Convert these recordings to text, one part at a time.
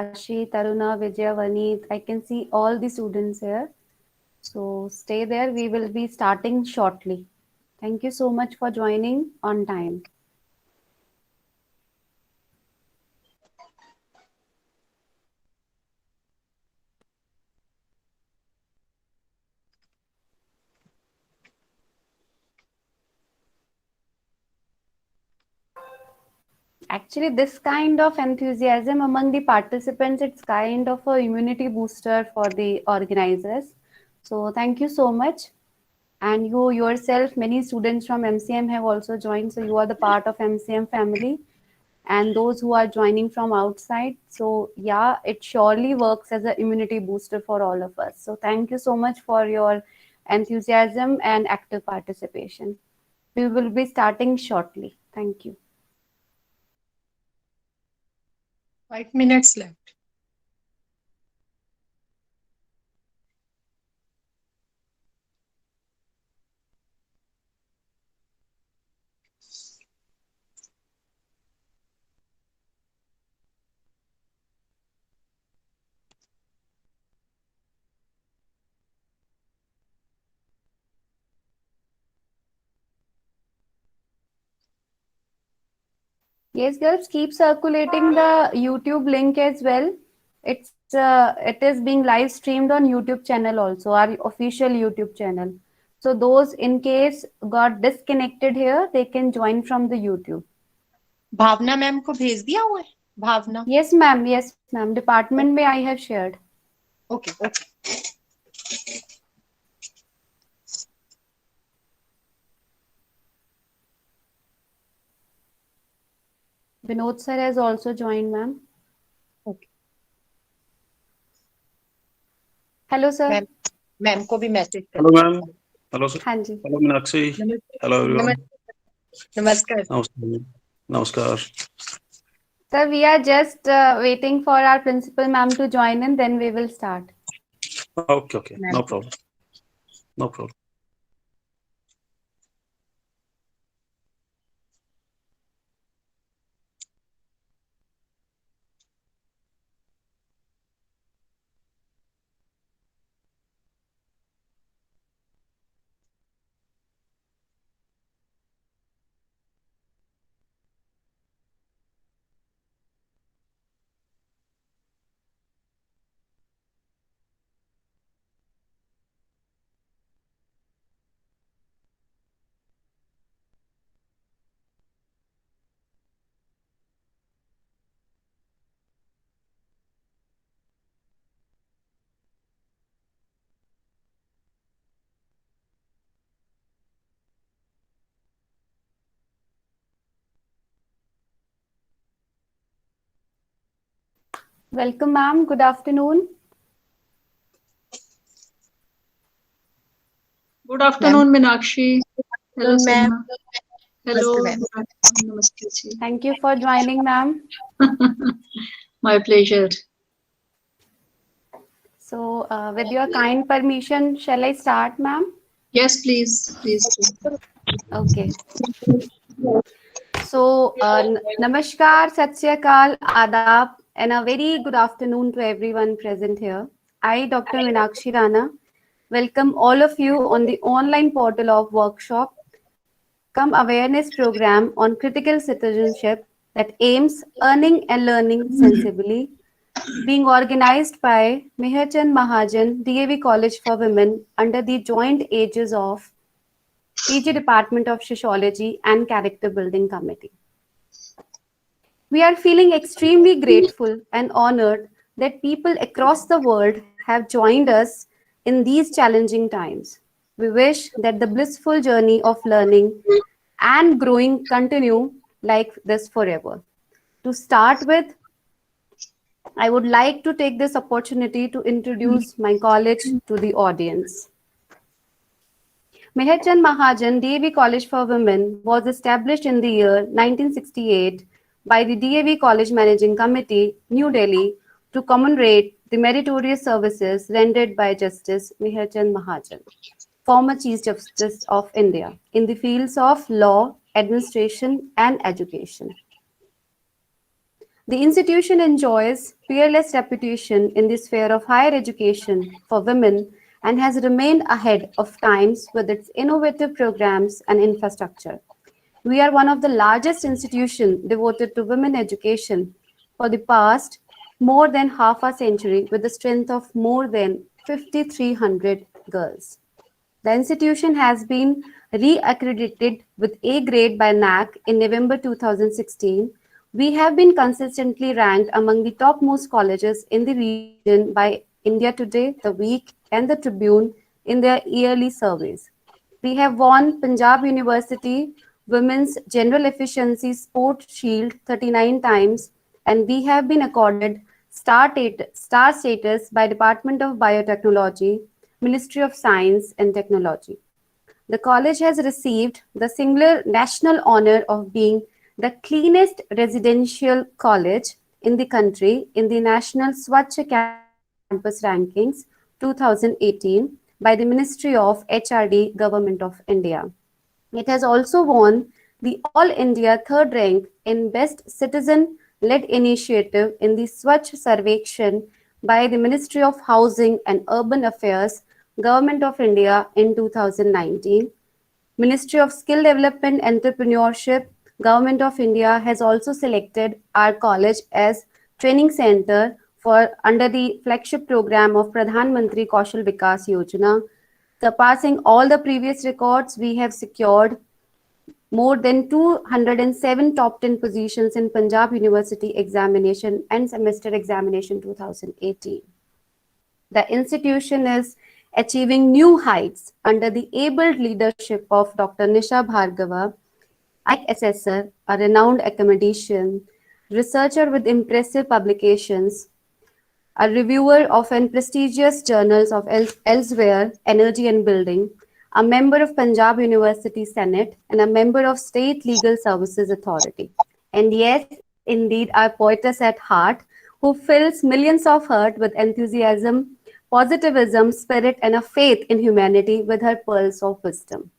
Kashi, Taruna, Vijaya, Vaneet. I can see all the students here. So stay there. We will be starting shortly. Thank you so much for joining on time. Actually, this kind of enthusiasm among the participants, it's kind of a immunity booster for the organizers. So thank you so much. And you yourself, many students from MCM have also joined. So you are the part of MCM family. And those who are joining from outside. So yeah, it surely works as an immunity booster for all of us. So thank you so much for your enthusiasm and active participation. We will be starting shortly. Thank you. 5 minutes left. Yes, girls, keep circulating the YouTube link as well. It is being live streamed on YouTube channel also, our official YouTube channel. So those in case got disconnected here, they can join from the YouTube. Bhavna ma'am को भेज दिया हुआ है Bhavna Yes, ma'am. Yes, ma'am. Department में I have shared. Okay okay Vinod sir has also joined, ma'am. Okay Hello, sir. Ma'am ma'am को भी message कर hello ma'am hello sir हाँ जी. हेलो मीनाक्षी हेलो एवरीवन नमस्कार नमस्कार नमस्कार Sir, we are just waiting for our principal ma'am to join in, then we will start. Okay no problem Welcome, ma'am. Good afternoon. Good afternoon, Meenakshi. Hello, ma'am. Seema. Hello. Namaste, ma'am. Good afternoon. Namaste, ji. Thank you for joining, ma'am. My pleasure. So, with your kind permission, shall I start, ma'am? Yes, please. Please do. Okay. So, Namaskar, Sat Sri Akal, Adab, and a very good afternoon to everyone present here. I, Dr. Meenakshi Rana, welcome all of you on the online portal of workshop come awareness program on critical citizenship that aims earning and learning sensibly, being organized by Meherchand Mahajan, DAV College for Women under the joint aegis of PG Department of Sociology and Character Building Committee. We are feeling extremely grateful and honored that people across the world have joined us in these challenging times. We wish that the blissful journey of learning and growing continue like this forever. To start with, I would like to take this opportunity to introduce my college to the audience. Meherchand Mahajan DAV College for Women was established in the year 1968 by the DAV College Managing Committee, New Delhi, to commemorate the meritorious services rendered by Justice Meherchand Mahajan, former Chief Justice of India, in the fields of law, administration, and education. The institution enjoys peerless reputation in the sphere of higher education for women and has remained ahead of times with its innovative programs and infrastructure. We are one of the largest institutions devoted to women education for the past more than half a century with a strength of more than 5,300 girls. The institution has been re-accredited with A grade by NAC in November 2016. We have been consistently ranked among the topmost colleges in the region by India Today, The Week, and The Tribune in their yearly surveys. We have won Punjab University Women's General Efficiency Sport Shield 39 times, and we have been accorded star status by Department of Biotechnology, Ministry of Science and Technology. The college has received the singular national honor of being the cleanest residential college in the country in the National Swachh Campus Rankings 2018 by the Ministry of HRD, Government of India. It has also won the All India third rank in Best Citizen-led Initiative in the Swachh Sarvekshan by the Ministry of Housing and Urban Affairs, Government of India in 2019. Ministry of Skill Development Entrepreneurship, Government of India has also selected our college as training center for under the flagship program of Pradhan Mantri Kaushal Vikas Yojana. Surpassing all the previous records, we have secured more than 207 top 10 positions in Punjab University examination and semester examination 2018. The institution is achieving new heights under the able leadership of Dr. Nisha Bhargava, assessor, a renowned academician, researcher with impressive publications, a reviewer of an prestigious journals of elsewhere, Energy and Building, a member of Punjab University Senate, and a member of State Legal Services Authority. And yes, indeed, our poetess at heart, who fills millions of hearts with enthusiasm, positivism, spirit, and a faith in humanity with her pearls of wisdom.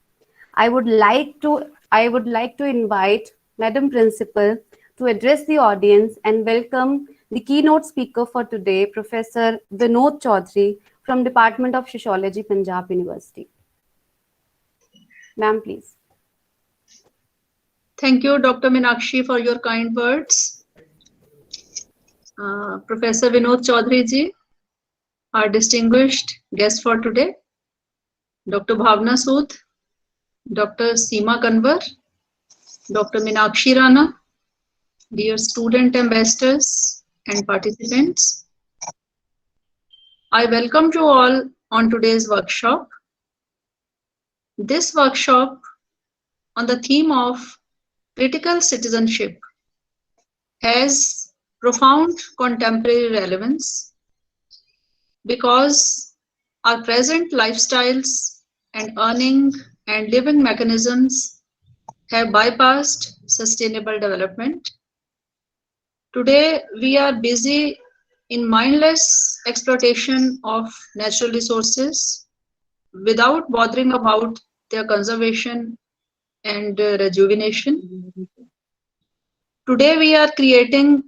I would like to invite Madam Principal to address the audience and welcome the keynote speaker for today, Professor Vinod Chaudhary from Department of Sociology, Punjab University. Ma'am, please. Thank you, Dr. Meenakshi, for your kind words. Professor Vinod Chaudhary ji, our distinguished guest for today, Dr. Bhavna Sood, Dr. Seema Kanwar, Dr. Meenakshi Rana, dear student ambassadors and participants. I welcome you all on today's workshop. This workshop on the theme of critical citizenship has profound contemporary relevance because our present lifestyles and earning and living mechanisms have bypassed sustainable development. Today, we are busy in mindless exploitation of natural resources without bothering about their conservation and rejuvenation. Today, we are creating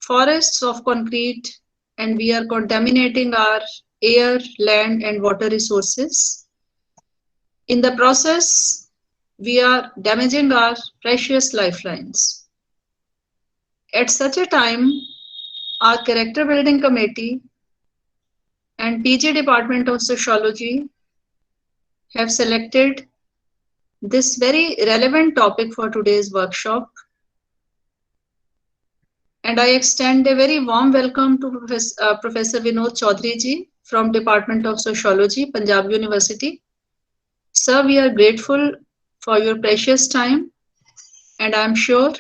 forests of concrete and we are contaminating our air, land, and water resources. In the process, we are damaging our precious lifelines. At such a time, our Character Building Committee and PG Department of Sociology have selected this very relevant topic for today's workshop. And I extend a very warm welcome to Professor Vinod Chaudhary ji from Department of Sociology, Punjab University. Sir, we are grateful for your precious time, and I am sure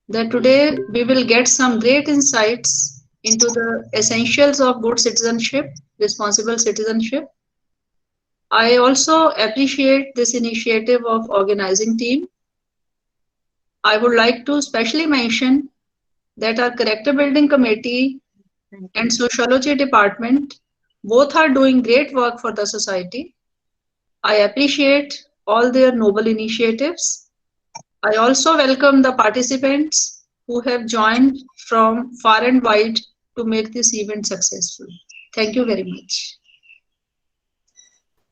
that today we will get some great insights into the essentials of good citizenship, responsible citizenship. I also appreciate this initiative of organizing team. I would like to specially mention that our Character Building Committee and Sociology Department both are doing great work for the society. I appreciate all their noble initiatives. I also welcome the participants who have joined from far and wide to make this event successful. Thank you very much.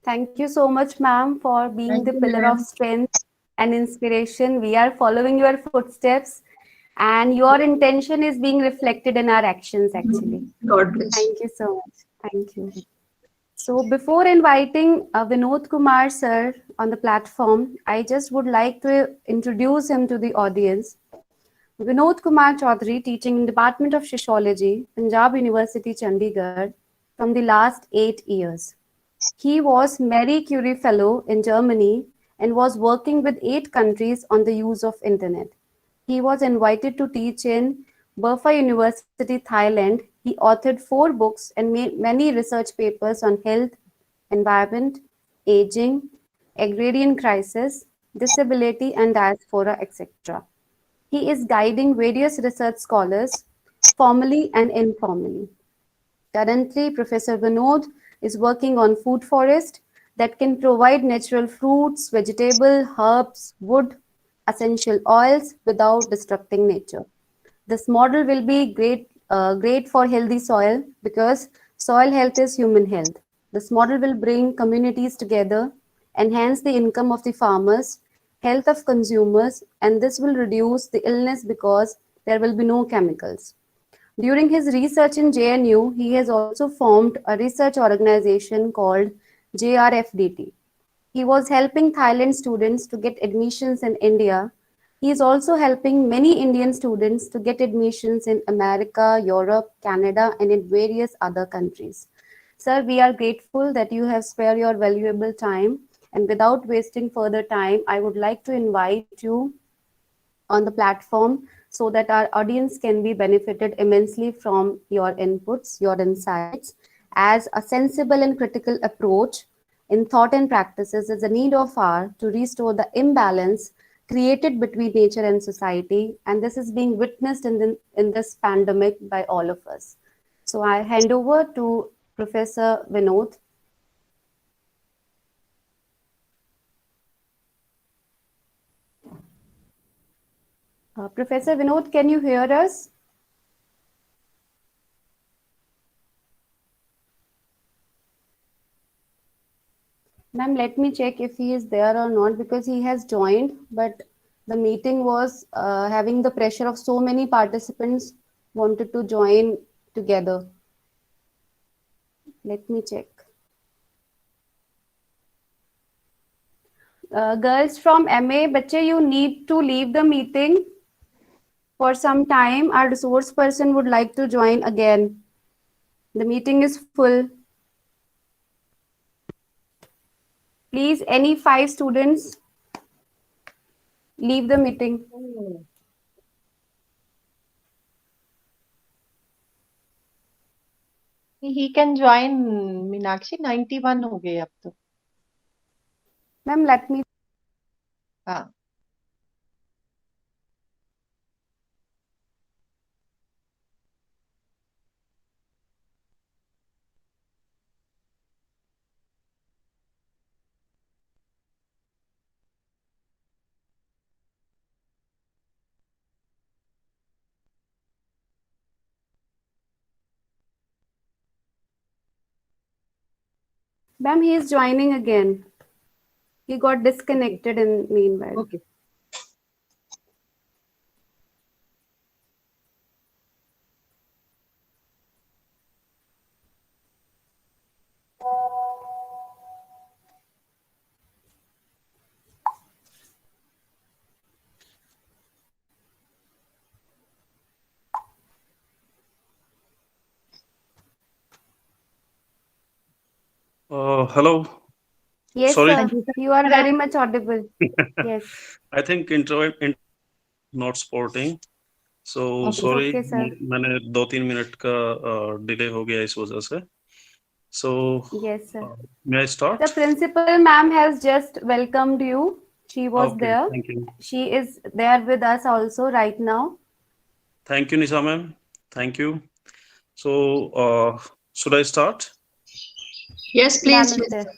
Thank you so much, ma'am, for being Thank the you, pillar of ma'am. strength and inspiration. We are following your footsteps, and your intention is being reflected in our actions, actually. God bless. Thank you so much. Thank you. So before inviting Vinod Kumar sir on the platform, I just would like to introduce him to the audience. Vinod Kumar Chaudhary, teaching in Department of Sociology, Punjab University, Chandigarh, from the last 8 years. He was Marie Curie Fellow in Germany and was working with 8 countries on the use of Internet. He was invited to teach in Burfa University, Thailand. He authored 4 books and made many research papers on health, environment, aging, agrarian crisis, disability, and diaspora, etc. He is guiding various research scholars, formally and informally. Currently, Professor Vinod is working on food forest that can provide natural fruits, vegetable, herbs, wood, essential oils without disrupting nature. This model will be great for healthy soil because soil health is human health. This model will bring communities together, enhance the income of the farmers, health of consumers, and this will reduce the illness because there will be no chemicals. During his research in JNU, he has also formed a research organization called JRFDT. He was helping Thailand students to get admissions in India. He is also helping many Indian students to get admissions in America, Europe, Canada, and in various other countries. Sir, we are grateful that you have spared your valuable time. And without wasting further time, I would like to invite you on the platform so that our audience can be benefited immensely from your inputs, your insights, as a sensible and critical approach in thought and practices is a need of hour to restore the imbalance created between nature and society, and this is being witnessed in this pandemic by all of us. So I hand over to Professor Vinod. Professor Vinod, can you hear us? Ma'am, let me check if he is there or not because he has joined, but the meeting was having the pressure of so many participants wanted to join together. Let me check. Girls from MA, bache, you need to leave the meeting for some time. Our resource person would like to join again. The meeting is full. Please, any 5 students, leave the meeting. He can join, Meenakshi. 91 हो गए अब तो. Ma'am, let me. हाँ. Ma'am, he is joining again. He got disconnected in meanwhile. Okay. Hello. Yes, Sorry. sir. You are very much audible. Yes. I think internet not supporting. So Okay, sorry, okay, sir. मैंने 2-3 minute का delay हो गया इस वजह से. So Yes, sir. may I start? The principal ma'am has just welcomed you. She was Okay, there. thank you. She is there with us also right now. Thank you, Nisha ma'am. Thank you. So should I start? Yes, Ma'am please. is there.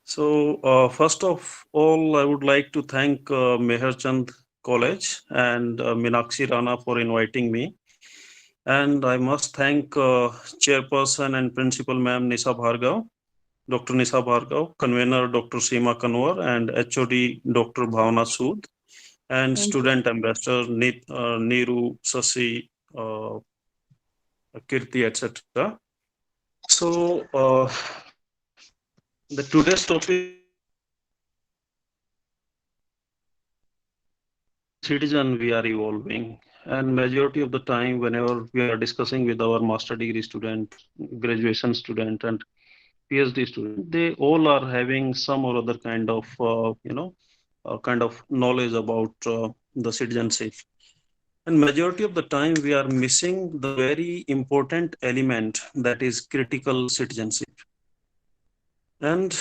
So first of all, I would like to thank Meher Chand College and Meenakshi Rana for inviting me. And I must thank Chairperson and Principal Ma'am Nisa Bhargav, Dr. Nisa Bhargav, Convener Dr. Seema Kanwar, and HOD Dr. Bhavna Sood, and Student Ambassador Neeru, Sasi, Kirti, etc. So the today's topic citizen we are evolving, and majority of the time whenever we are discussing with our master degree student, graduation student, and PhD student, they all are having some or other kind of kind of knowledge about the citizenship. And majority of the time we are missing the very important element, that is critical citizenship. And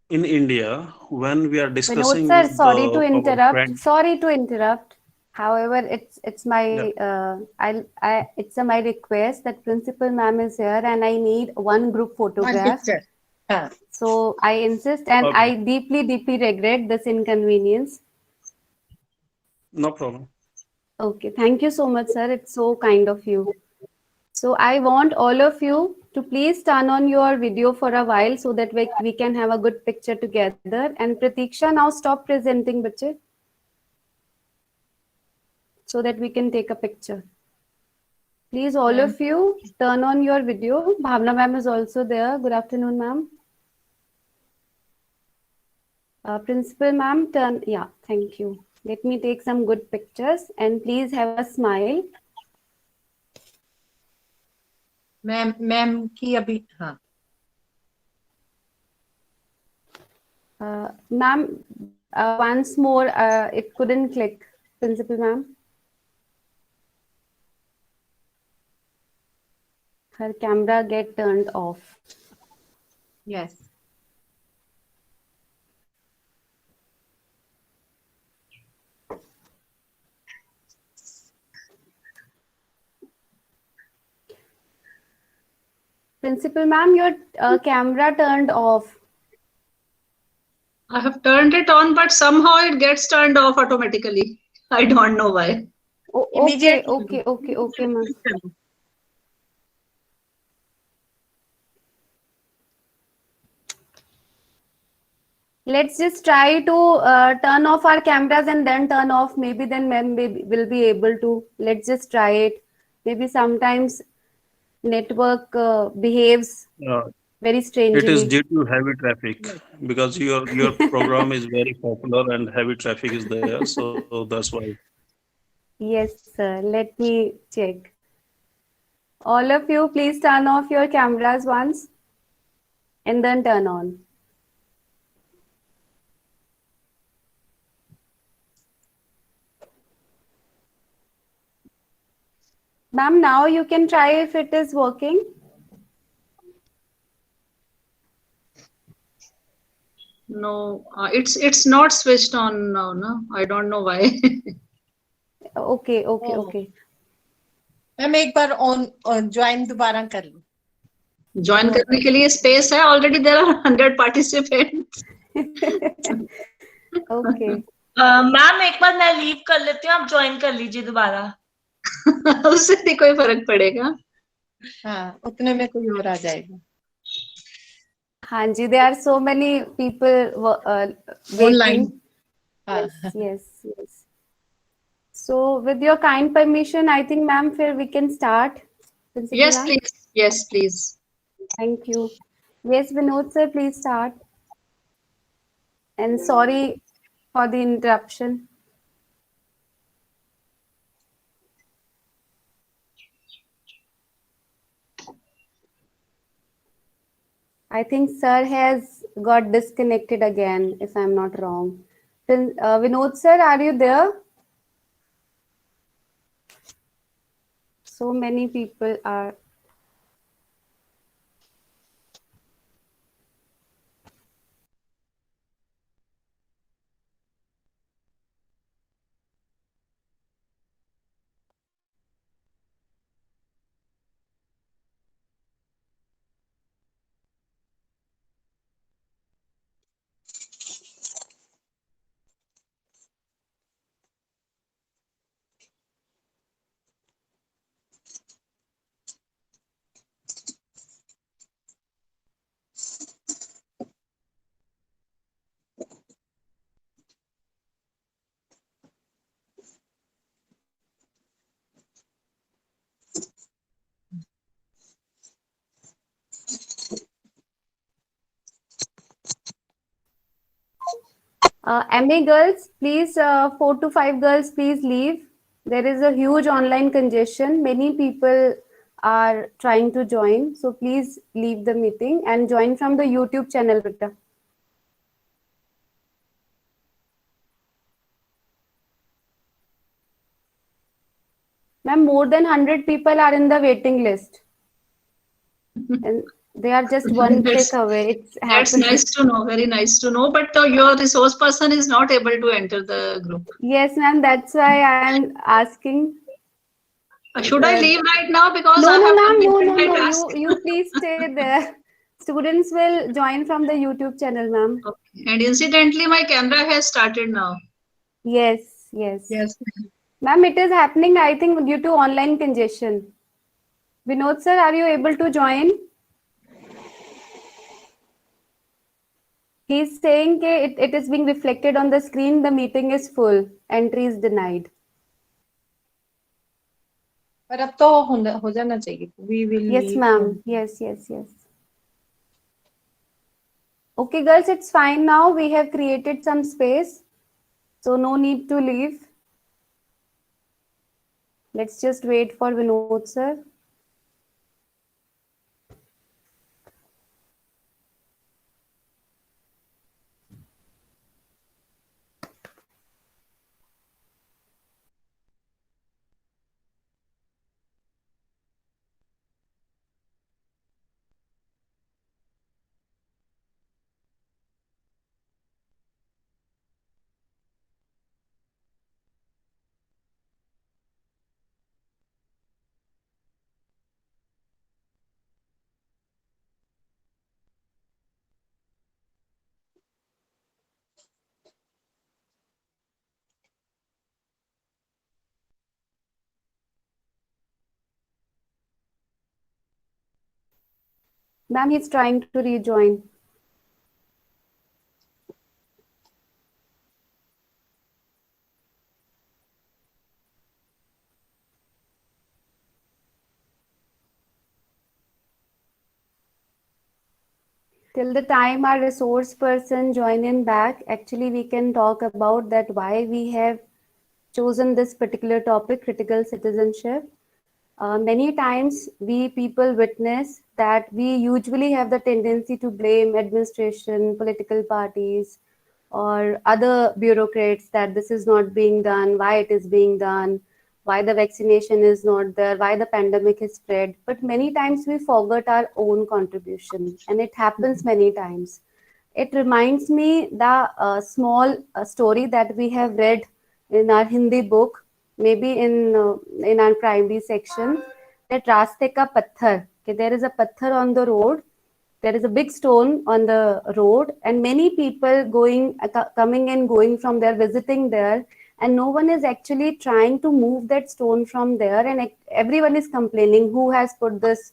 in India, when we are Vinod discussing sir, with our friend, sorry to interrupt. However, it's yeah, my it's my request that principal ma'am is here and I need one group One photograph. picture. हाँ, So I insist and okay, I deeply regret this inconvenience. no problem. Okay, thank you so much, sir. It's so kind of you. So I want all of you to please turn on your video for a while so that we can have a good picture together. And Pratiksha, now stop presenting, bache, so that we can take a picture. Please, all ma'am. of you, turn on your video. Bhavna ma'am is also there. Good afternoon, ma'am. Principal ma'am, yeah, thank you. Let me take some good pictures and please have a smile. Ma'am की अभी हाँ Ma'am, once more, it couldn't click. Principal ma'am, her camera get turned off. yes. Principal ma'am, your camera turned off. I have turned it on, but somehow it gets turned off automatically. I don't know why. Oh, Immediately. okay, ma'am. Let's just try to turn off our cameras and then turn off. Maybe then ma'am will be able to. Let's just try it. Maybe sometimes network behaves Uh, very it is strangely. due to heavy traffic because your program is very popular and heavy traffic is there, so that's why. Yes, sir. Let me check. All of you, please turn off your cameras once and then turn on. Ma'am, now you can try if it is working. No, it's not switched on now. No, I don't know why. Okay. Oh. Ma'am एक बार on join दोबारा कर लो Join करने के लिए space है. Already there are 100 participants. Okay. Ma'am एक बार मैं leave कर लेती हूँ आप ज्वाइन कर लीजिए दोबारा उससे नहीं कोई फर्क पड़ेगा. हाँ उतने में कोई और आ जाएगा हाँ जी, there are so many people online waiting. Yes. So, with your kind permission, I think, ma'am, we can start. Principal Yes, ma'am? please. Yes, please. Thank you. Yes, Vinod sir, please start. And sorry for the interruption. I think sir has got disconnected again, if I'm not wrong. Vinod sir, are you there? So many people are. MA girls, please, 4 to 5 girls, please leave. There is a huge online congestion. Many people are trying to join. So please leave the meeting and join from the YouTube channel, Rita. Ma'am, more than 100 people are in the waiting list. And they are just one click away. It's That's happening. nice to know. Very nice to know. But your resource person is not able to enter the group. Yes, ma'am. That's why I am asking. Should I leave right now because No, I no, have ma'am. No, completed no, my no. task? You please stay there. Students will join from the YouTube channel, ma'am. Okay. And incidentally, my camera has started now. Yes, yes. Yes. Ma'am, it is happening, I think, due to online congestion. Vinod sir, are you able to join? He's saying that it is being reflected on the screen. The meeting is full. Entry is denied. पर अब तो हो जाना चाहिए. We will Yes, leave. ma'am. Yes, yes, yes. Okay, girls, it's fine now. We have created some space. So no need to leave. Let's just wait for Vinod sir. Ma'am, he's trying to rejoin. Till the time our resource person join in back, actually we can talk about that why we have chosen this particular topic, critical citizenship. Many times we people witness that we usually have the tendency to blame administration, political parties, or other bureaucrats that this is not being done, why it is being done, why the vaccination is not there, why the pandemic is spread. But many times we forget our own contribution, and it happens many times. It reminds me the small story that we have read in our Hindi book, maybe in our primary section, that Raste ka Patthar. Okay, there is a patthar on the road. There is a big stone on the road, and many people coming and going from there, visiting there, and no one is actually trying to move that stone from there, and everyone is complaining who has put this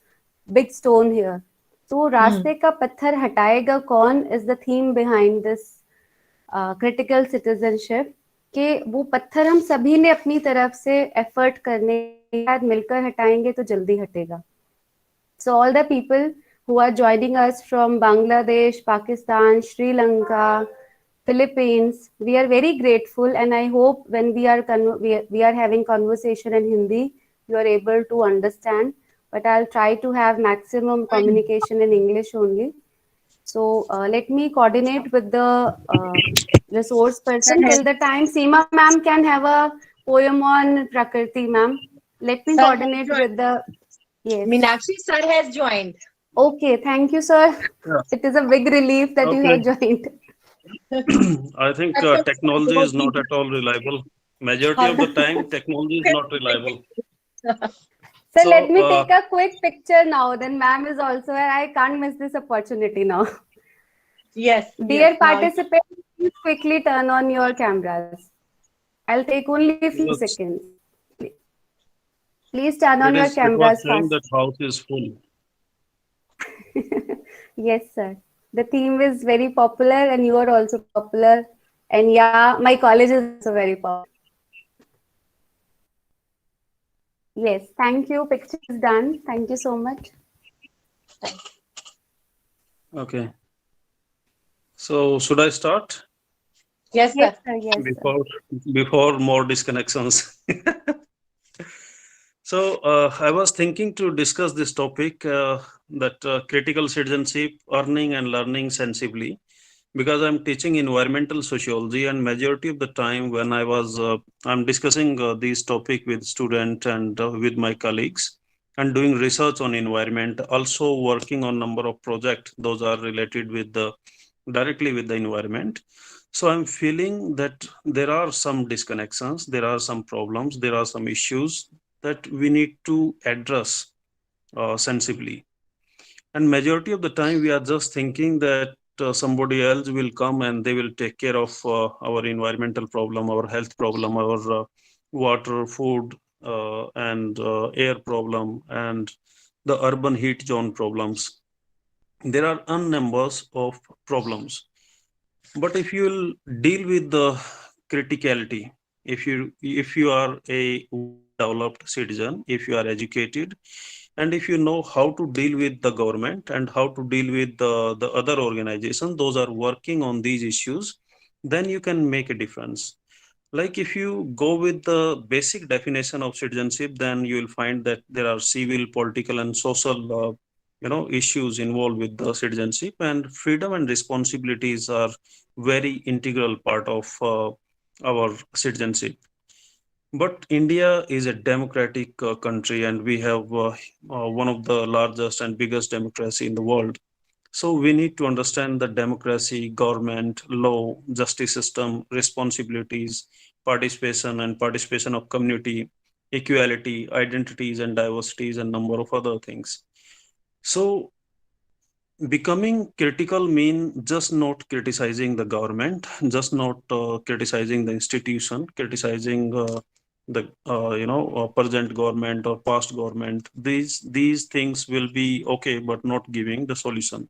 big stone here. So रास्ते का पत्थर हटाएगा कौन is the theme behind this critical citizenship, कि वो पत्थर हम सभी ने अपनी तरफ से एफर्ट करने के बाद मिलकर हटाएंगे तो जल्दी हटेगा. So all the people who are joining us from Bangladesh, Pakistan, Sri Lanka, Philippines, we are very grateful, and I hope when we are having conversation in Hindi, you are able to understand. But I'll try to have maximum communication in English only. So let me coordinate with the resource person till the time Seema ma'am can have a poem on Prakriti, ma'am. Let me Sir, coordinate with the yes. Meenakshi sir has joined. Okay, thank you, sir. Yeah. It is a big relief that you Okay. have joined. I think technology is not at all reliable. Majority of the time, technology is not reliable. So, So, let me take a quick picture now. Then ma'am is also here. I can't miss this opportunity now. Yes. Dear yes, now it's- participants, please quickly turn on your cameras. I'll take only a few Yes. seconds. Please turn on your it was cameras saying fast. that house is full. Yes, sir. The theme is very popular, and you are also popular. And yeah, my college is also very popular. Yes, thank you. Picture is done. Thank you so much. Okay. So should I start? Yes, Yes, sir. sir. Yes, sir. Before more disconnections. So I was thinking to discuss this topic that critical citizenship, earning and learning sensibly, because I'm teaching environmental sociology, and majority of the time when I'm discussing this topic with student and with my colleagues and doing research on environment, also working on number of projects those are related with the directly with the environment. So I'm feeling that there are some disconnections, there are some problems, there are some issues that we need to address sensibly. And majority of the time we are just thinking that somebody else will come and they will take care of our environmental problem, our health problem, our water, food, and air problem, and the urban heat zone problems. There are unnumbers of problems. But if you will deal with the criticality, if you are a well developed citizen, if you are educated, and if you know how to deal with the government and how to deal with the other organizations those are working on these issues, then you can make a difference. Like if you go with the basic definition of citizenship, then you will find that there are civil, political, and social issues involved with the citizenship, and freedom and responsibilities are very integral part of our citizenship. But India is a democratic country, and we have one of the largest and biggest democracy in the world. So we need to understand the democracy, government, law, justice system, responsibilities, participation of community, equality, identities and diversities, and number of other things. So becoming critical mean just not criticizing the government, just not criticizing the institution, criticizing the present government or past government. These things will be okay, but not giving the solution.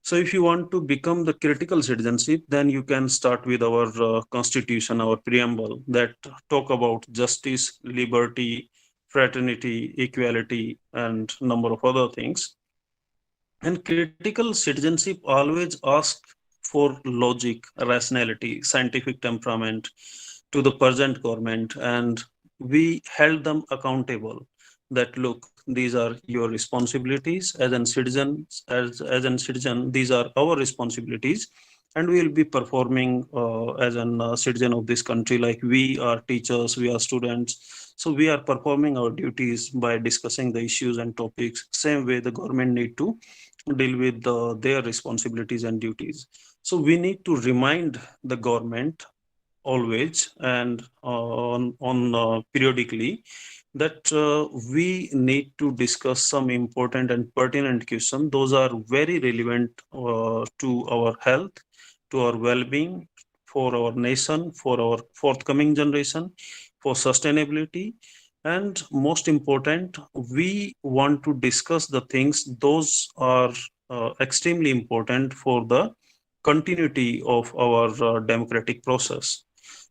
So if you want to become the critical citizenship, then you can start with our constitution, our preamble that talk about justice, liberty, fraternity, equality, and number of other things. And critical citizenship always asks for logic, rationality, scientific temperament to the present government, and we held them accountable. That look, these are your responsibilities as an citizen, as an citizen, these are our responsibilities, and we will be performing as an citizen of this country. Like we are teachers, we are students, so we are performing our duties by discussing the issues and topics. Same way the government need to deal with their responsibilities and duties. So we need to remind the government always and on periodically that we need to discuss some important and pertinent questions. Those are very relevant to our health, to our well-being, for our nation, for our forthcoming generation, for sustainability, and most important, we want to discuss the things those are extremely important for the continuity of our democratic process.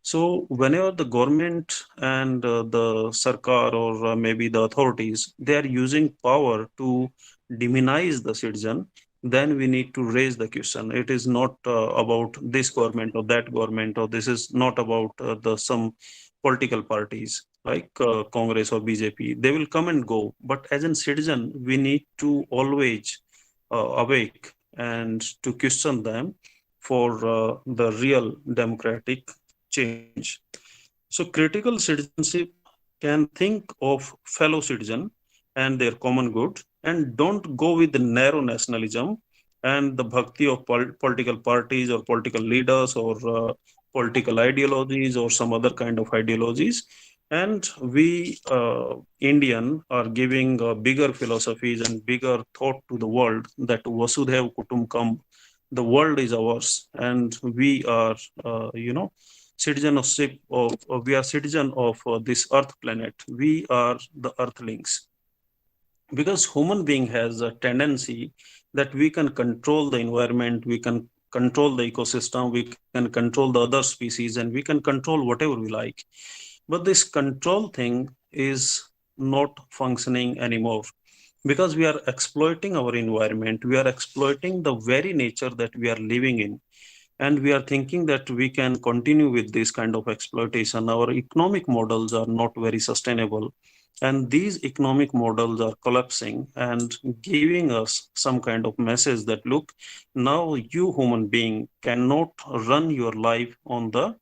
So whenever the government and the sarkar or maybe the authorities, they are using power to demonize the citizen, then we need to raise the question. It is not about this government or that government, or this is not about the some political parties like Congress or BJP. They will come and go, but as a citizen, we need to always awake and to question them for the real democratic change. So critical citizenship can think of fellow citizen and their common good, and don't go with the narrow nationalism and the bhakti of political parties or political leaders or political ideologies or some other kind of ideologies. And we Indian are giving bigger philosophies and bigger thought to the world that Vasudhaiv Kutumbakam, the world is ours, and we are citizenship of we are citizen of this earth planet. We are the earthlings, because human being has a tendency that we can control the environment, we can control the ecosystem, we can control the other species, and we can control whatever we like. But this control thing is not functioning anymore, because we are exploiting our environment, we are exploiting the very nature that we are living in. and we are thinking that we can continue with this kind of exploitation. Our economic models are not very sustainable, and these economic models are collapsing and giving us some kind of message that look, now you human being cannot run your life on the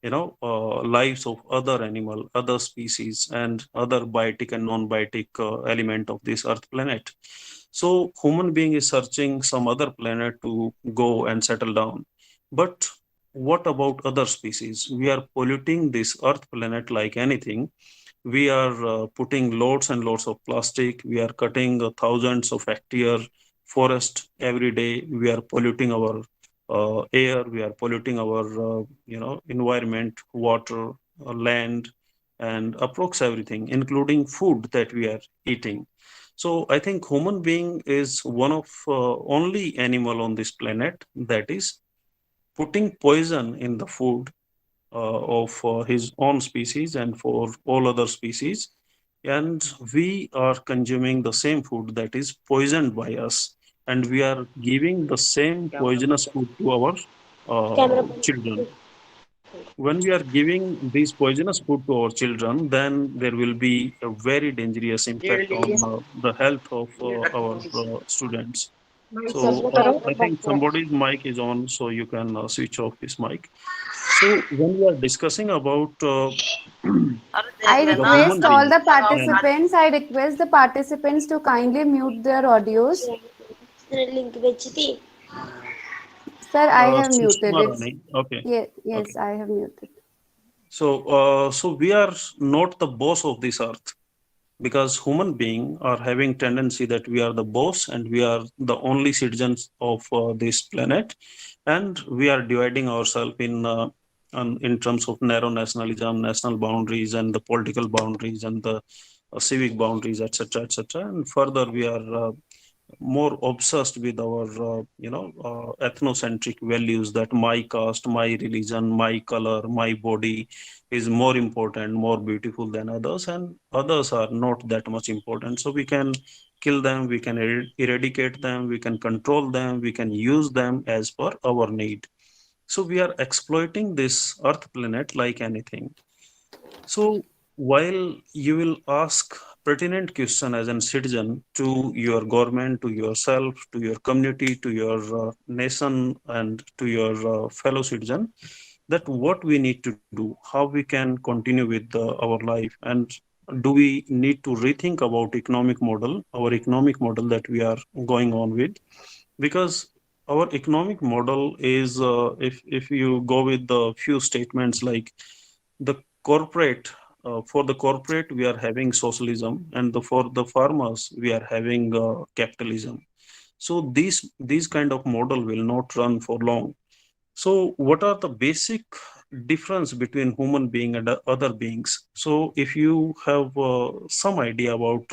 lives of other animal, other species, and other biotic and non-biotic element of this earth planet. So human being is searching some other planet to go and settle down. But what about other species? We are polluting this earth planet like anything. We are putting loads and loads of plastic. We are cutting thousands of hectare forest every day. We are polluting our air. We are polluting our environment, water, land, and approx everything, including food that we are eating. So I think human being is one of only animal on this planet that is putting poison in the food of his own species and for all other species. And we are consuming the same food that is poisoned by us. And we are giving the same poisonous food to our children. When we are giving these poisonous food to our children, then there will be a very dangerous impact on the health of our students. So I think somebody's mic is on, so you can switch off his mic. So when we are discussing about I the request human all being the and participants, I request the participants to kindly mute their audios. Sir, I have muted Sushma it. Rani, okay, Yes, okay. yes, I have muted. So we are not the boss of this earth, because human being are having tendency that we are the boss and we are the only citizens of this planet, and we are dividing ourselves in terms of narrow nationalism, national boundaries, and the political boundaries, and the civic boundaries, etc., etc. And further, we are more obsessed with our ethnocentric values, that my caste, my religion, my color, my body is more important, more beautiful than others, and others are not that much important. So we can kill them, we can eradicate them, we can control them, we can use them as per our need. So we are exploiting this earth planet like anything. So while you will ask pertinent question as a citizen to your government, to yourself, to your community, to your nation, and to your fellow citizen, that what we need to do, how we can continue with our life, and do we need to rethink about economic model, our economic model that we are going on with, because our economic model is if you go with the few statements like the corporate for the corporate we are having socialism, and for the farmers we are having capitalism. So these kind of model will not run for long. So what are the basic difference between human being and other beings? So if you have some idea about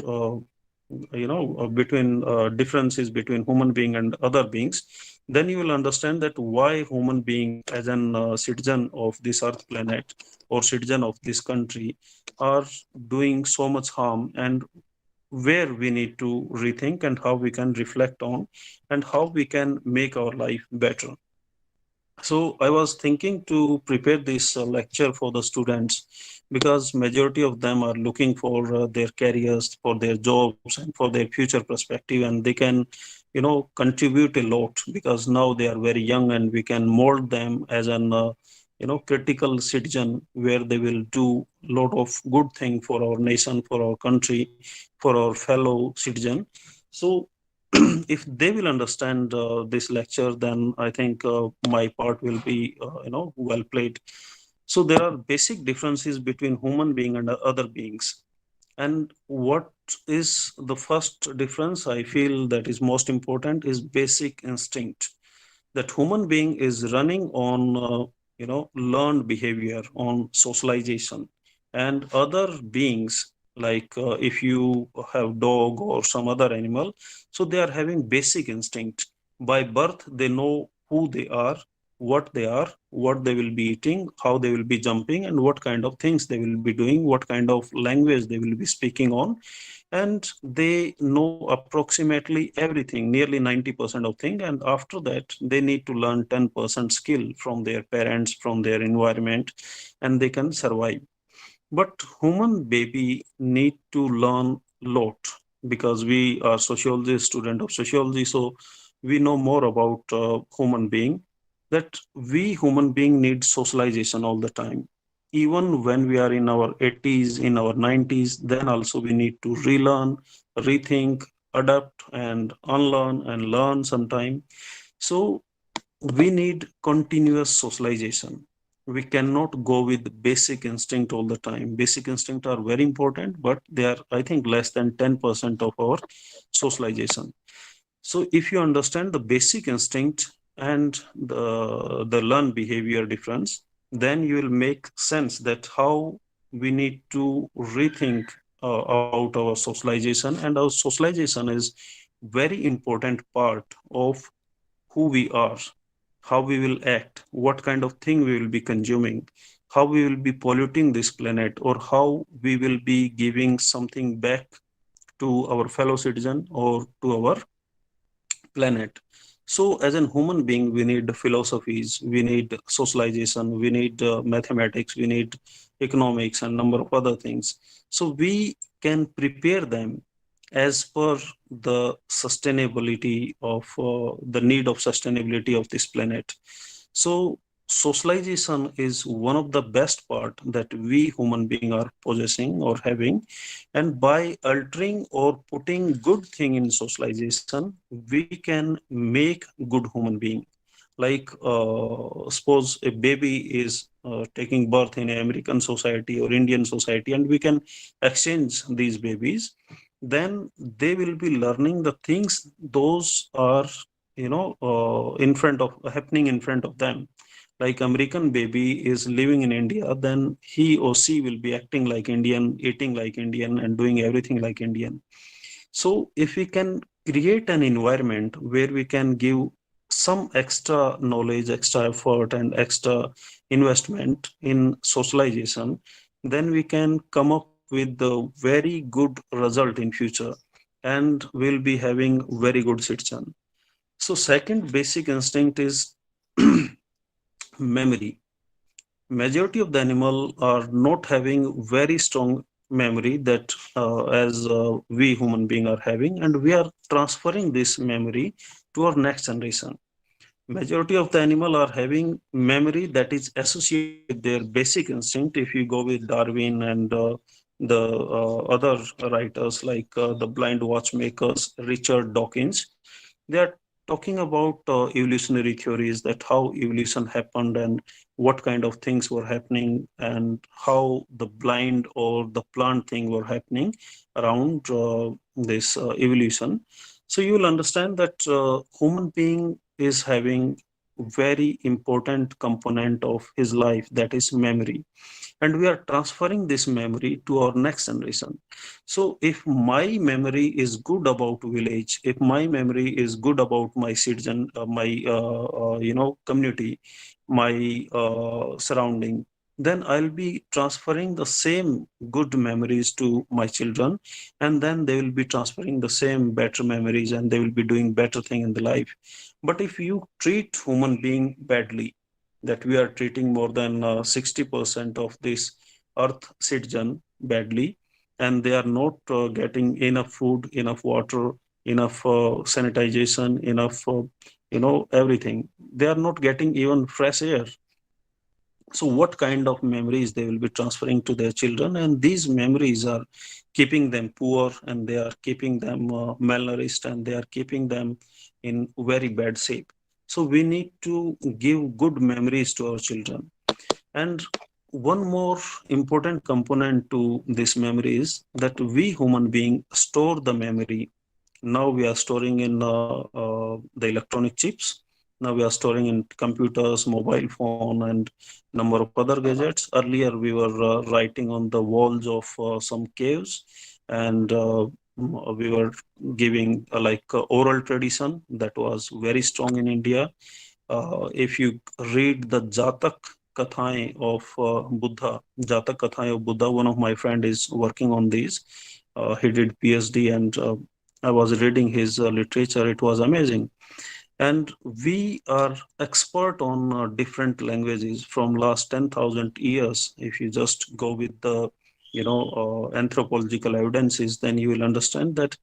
between differences between human being and other beings, then you will understand that why human being as an citizen of this earth planet or citizen of this country are doing so much harm, and where we need to rethink, and how we can reflect on, and how we can make our life better. So I was thinking to prepare this lecture for the students, because majority of them are looking for their careers, for their jobs, and for their future perspective, and they can, contribute a lot, because now they are very young, and we can mold them as an critical citizen, where they will do lot of good thing for our nation, for our country, for our fellow citizen. So if they will understand this lecture, then I think my part will be well played. So there are basic differences between human being and other beings. And what is the first difference I feel that is most important is basic instinct, that human being is running on learned behavior, on socialization, and other beings, like if you have dog or some other animal, so they are having basic instinct. By birth they know who they are, what they will be eating, how they will be jumping, and what kind of things they will be doing, what kind of language they will be speaking on. and they know approximately everything, nearly 90% of thing, and after that they need to learn 10% skill from their parents, from their environment, and they can survive. But human baby need to learn lot, because we are sociology student of sociology, so we know more about human being, that we human being need socialization all the time. Even when we are in our 80s, in our 90s, then also we need to relearn, rethink, adapt, and unlearn and learn sometime. So we need continuous socialization. We cannot go with basic instinct all the time. Basic instinct are very important, but they are, I think, less than 10% of our socialization. So if you understand the basic instinct and the learned behavior difference, then you will make sense that how we need to rethink about our socialization. And our socialization is very important part of who we are, how we will act, what kind of thing we will be consuming, how we will be polluting this planet, or how we will be giving something back to our fellow citizen or to our planet. So, as a human being, we need philosophies, we need socialization, we need mathematics, we need economics, and number of other things. So, we can prepare them as per the sustainability of the need of sustainability of this planet. So, socialization is one of the best part that we human being are possessing or having, and by altering or putting good thing in socialization, we can make good human being. Like suppose a baby is taking birth in American society or Indian society, and we can exchange these babies, then they will be learning the things those are, in front of happening in front of them. Like American baby is living in India, then he or she will be acting like Indian, eating like Indian, and doing everything like Indian. So if we can create an environment where we can give some extra knowledge, extra effort, and extra investment in socialization, then we can come up with the very good result in future, and we'll be having very good citizen. So second basic instinct is memory. Majority of the animal are not having very strong memory that as we human being are having, and we are transferring this memory to our next generation. Majority of the animal are having memory that is associated with their basic instinct. If you go with Darwin and the other writers like the blind watchmakers Richard Dawkins, they are talking about evolutionary theories, that how evolution happened and what kind of things were happening, and how the blind or the plant thing were happening around this evolution. So you will understand that human being is having very important component of his life, that is memory, and we are transferring this memory to our next generation. So if my memory is good about village, if my memory is good about my citizen, my community, my surrounding, then I'll be transferring the same good memories to my children, and then they will be transferring the same better memories, and they will be doing better thing in the life. But if you treat human being badly, that we are treating more than 60% of this earth citizen badly, and they are not getting enough food, enough water, enough sanitization, enough everything. They are not getting even fresh air. So what kind of memories they will be transferring to their children? And these memories are keeping them poor, and they are keeping them malnourished, and they are keeping them in very bad shape. So we need to give good memories to our children. And one more important component to this memory is that we human being store the memory. Now we are storing in the electronic chips. Now we are storing in computers, mobile phone, and number of other gadgets. Earlier we were writing on the walls of some caves, and we were giving like oral tradition that was very strong in India. If you read the Jatak Kathaएं of Buddha, Jatak Kathaएं of Buddha, one of my friend is working on these, he did PhD, and I was reading his literature. It was amazing. And we are expert on different languages from last 10,000 years. If you just go with the anthropological evidences, then you will understand that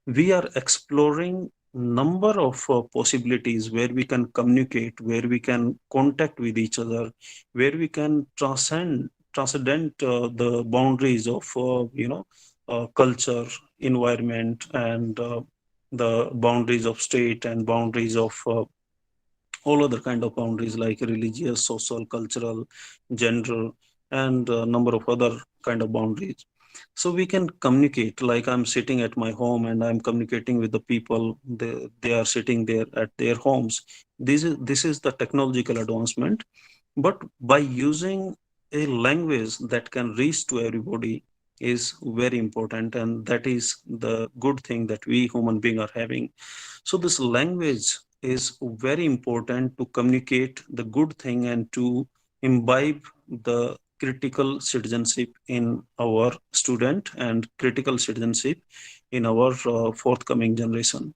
we are exploring number of possibilities where we can communicate, where we can contact with each other, where we can transcend the boundaries of culture, environment, and the boundaries of state and boundaries of all other kind of boundaries like religious, social, cultural, gender, and a number of other kind of boundaries. So we can communicate, like I'm sitting at my home and I'm communicating with the people. They are sitting there at their homes. This is the technological advancement. But by using a language that can reach to everybody is very important, and that is the good thing that we human being are having. So this language is very important to communicate the good thing and to imbibe the critical citizenship in our student and critical citizenship in our forthcoming generation.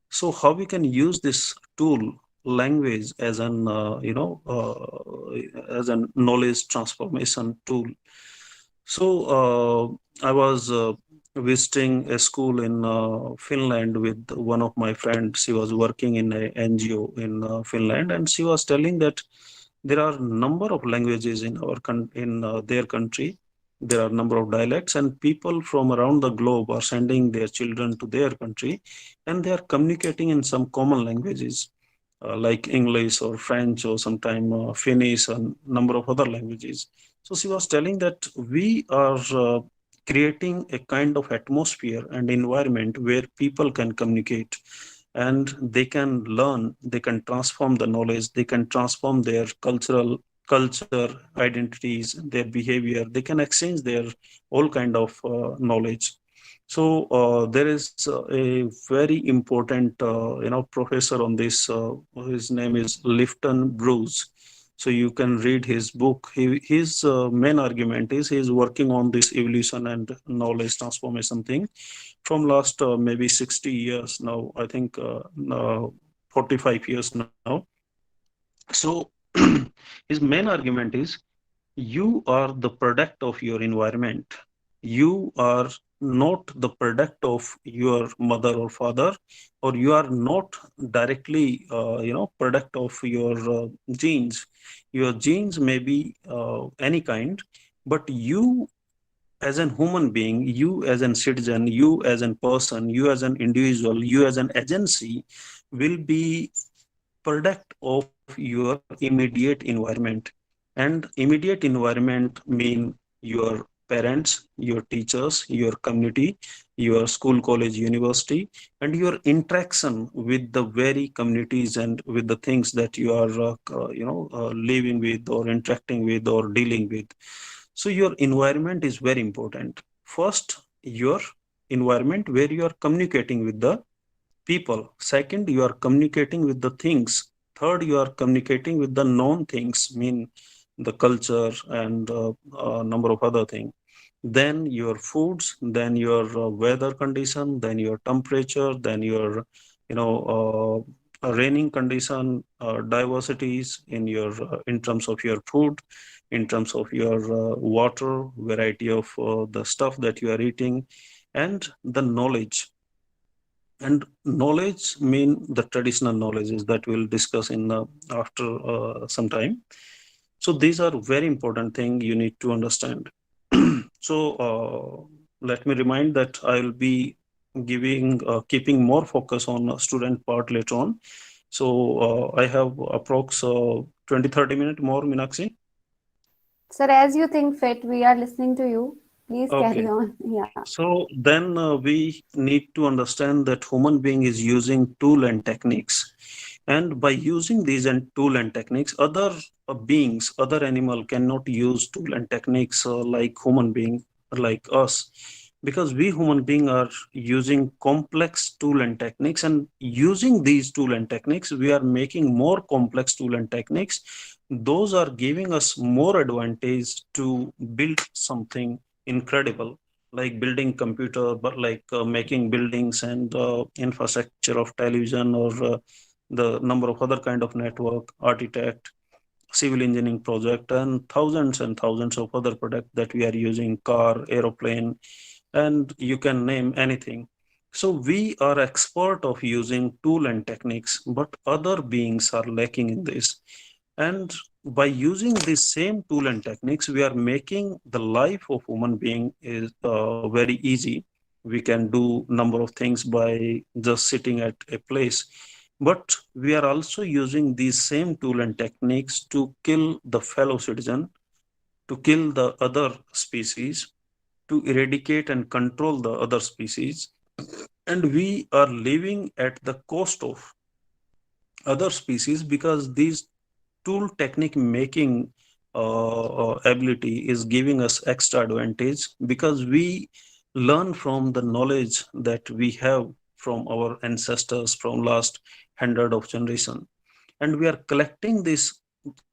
So how we can use this tool, language, as an as a knowledge transformation tool. So I was visiting a school in Finland with one of my friends. She was working in a NGO in Finland, and she was telling that there are number of languages in their country. There are number of dialects, and people from around the globe are sending their children to their country, and they are communicating in some common languages like English or French or sometime Finnish and number of other languages. So she was telling that we are creating a kind of atmosphere and environment where people can communicate and they can learn, they can transform the knowledge, they can transform their culture, identities, their behavior, they can exchange their all kind of knowledge. So there is a very important professor on this. His name is Lifton Bruce. So you can read his book. His main argument is he is working on this evolution and knowledge transformation thing from last maybe 60 years now. I think 45 years now. So his main argument is you are the product of your environment. You are not the product of your mother or father, or you are not directly product of your genes. Your genes may be any kind, but you as an human being, you as an citizen, you as a person, you as an individual, you as an agency will be product of your immediate environment. And immediate environment mean your parents, your teachers, your community, your school, college, university, and your interaction with the very communities and with the things that you are living with or interacting with or dealing with. So your environment is very important. First, your environment where you are communicating with the people. Second, you are communicating with the things. Third, you are communicating with the known things, mean the culture and a number of other things. Then your foods, then your weather condition, then your temperature, then your raining condition, diversities in your in terms of your food, in terms of your water, variety of the stuff that you are eating, and the knowledge. And knowledge mean the traditional knowledges that we'll discuss in after some time. So these are very important thing you need to understand. So let me remind that I'll be giving keeping more focus on student part later on. So I have approx 20-30 minutes more, Meenakshi. Sir, as you think fit, we are listening to you. Please carry Okay. on. Yeah. So then we need to understand that human being is using tool and techniques. And by using these and tool and techniques, other beings, other animal cannot use tool and techniques like human being, like us. Because we human being are using complex tool and techniques, and using these tool and techniques, we are making more complex tool and techniques. Those are giving us more advantage to build something incredible, like building computer, but like making buildings and infrastructure of television, or the number of other kind of network, architect, civil engineering project, and thousands of other products that we are using, car, aeroplane, and you can name anything. So we are expert of using tool and techniques, but other beings are lacking in this. And by using this same tool and techniques, we are making the life of human being is very easy. We can do number of things by just sitting at a place, but we are also using these same tool and techniques to kill the fellow citizen, to kill the other species, to eradicate and control the other species. And we are living at the cost of other species, because these tool technique making ability is giving us extra advantage, because we learn from the knowledge that we have from our ancestors from last hundred of generation, and we are collecting this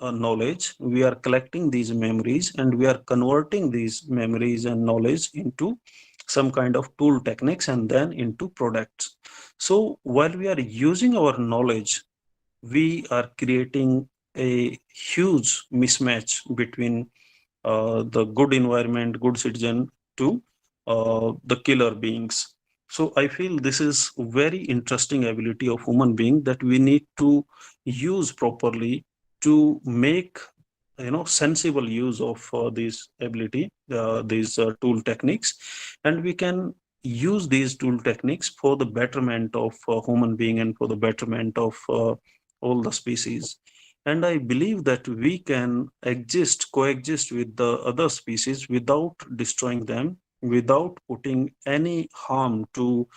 knowledge, we are collecting these memories, and we are converting these memories and knowledge into some kind of tool techniques and then into products. So while we are using our knowledge, we are creating a huge mismatch between the good environment, good citizen, to the killer beings. So I feel this is very interesting ability of human being that we need to use properly to make sensible use of this ability, these tool techniques, and we can use these tool techniques for the betterment of human being and for the betterment of all the species. And I believe that we can coexist with the other species without destroying them, without putting any harm to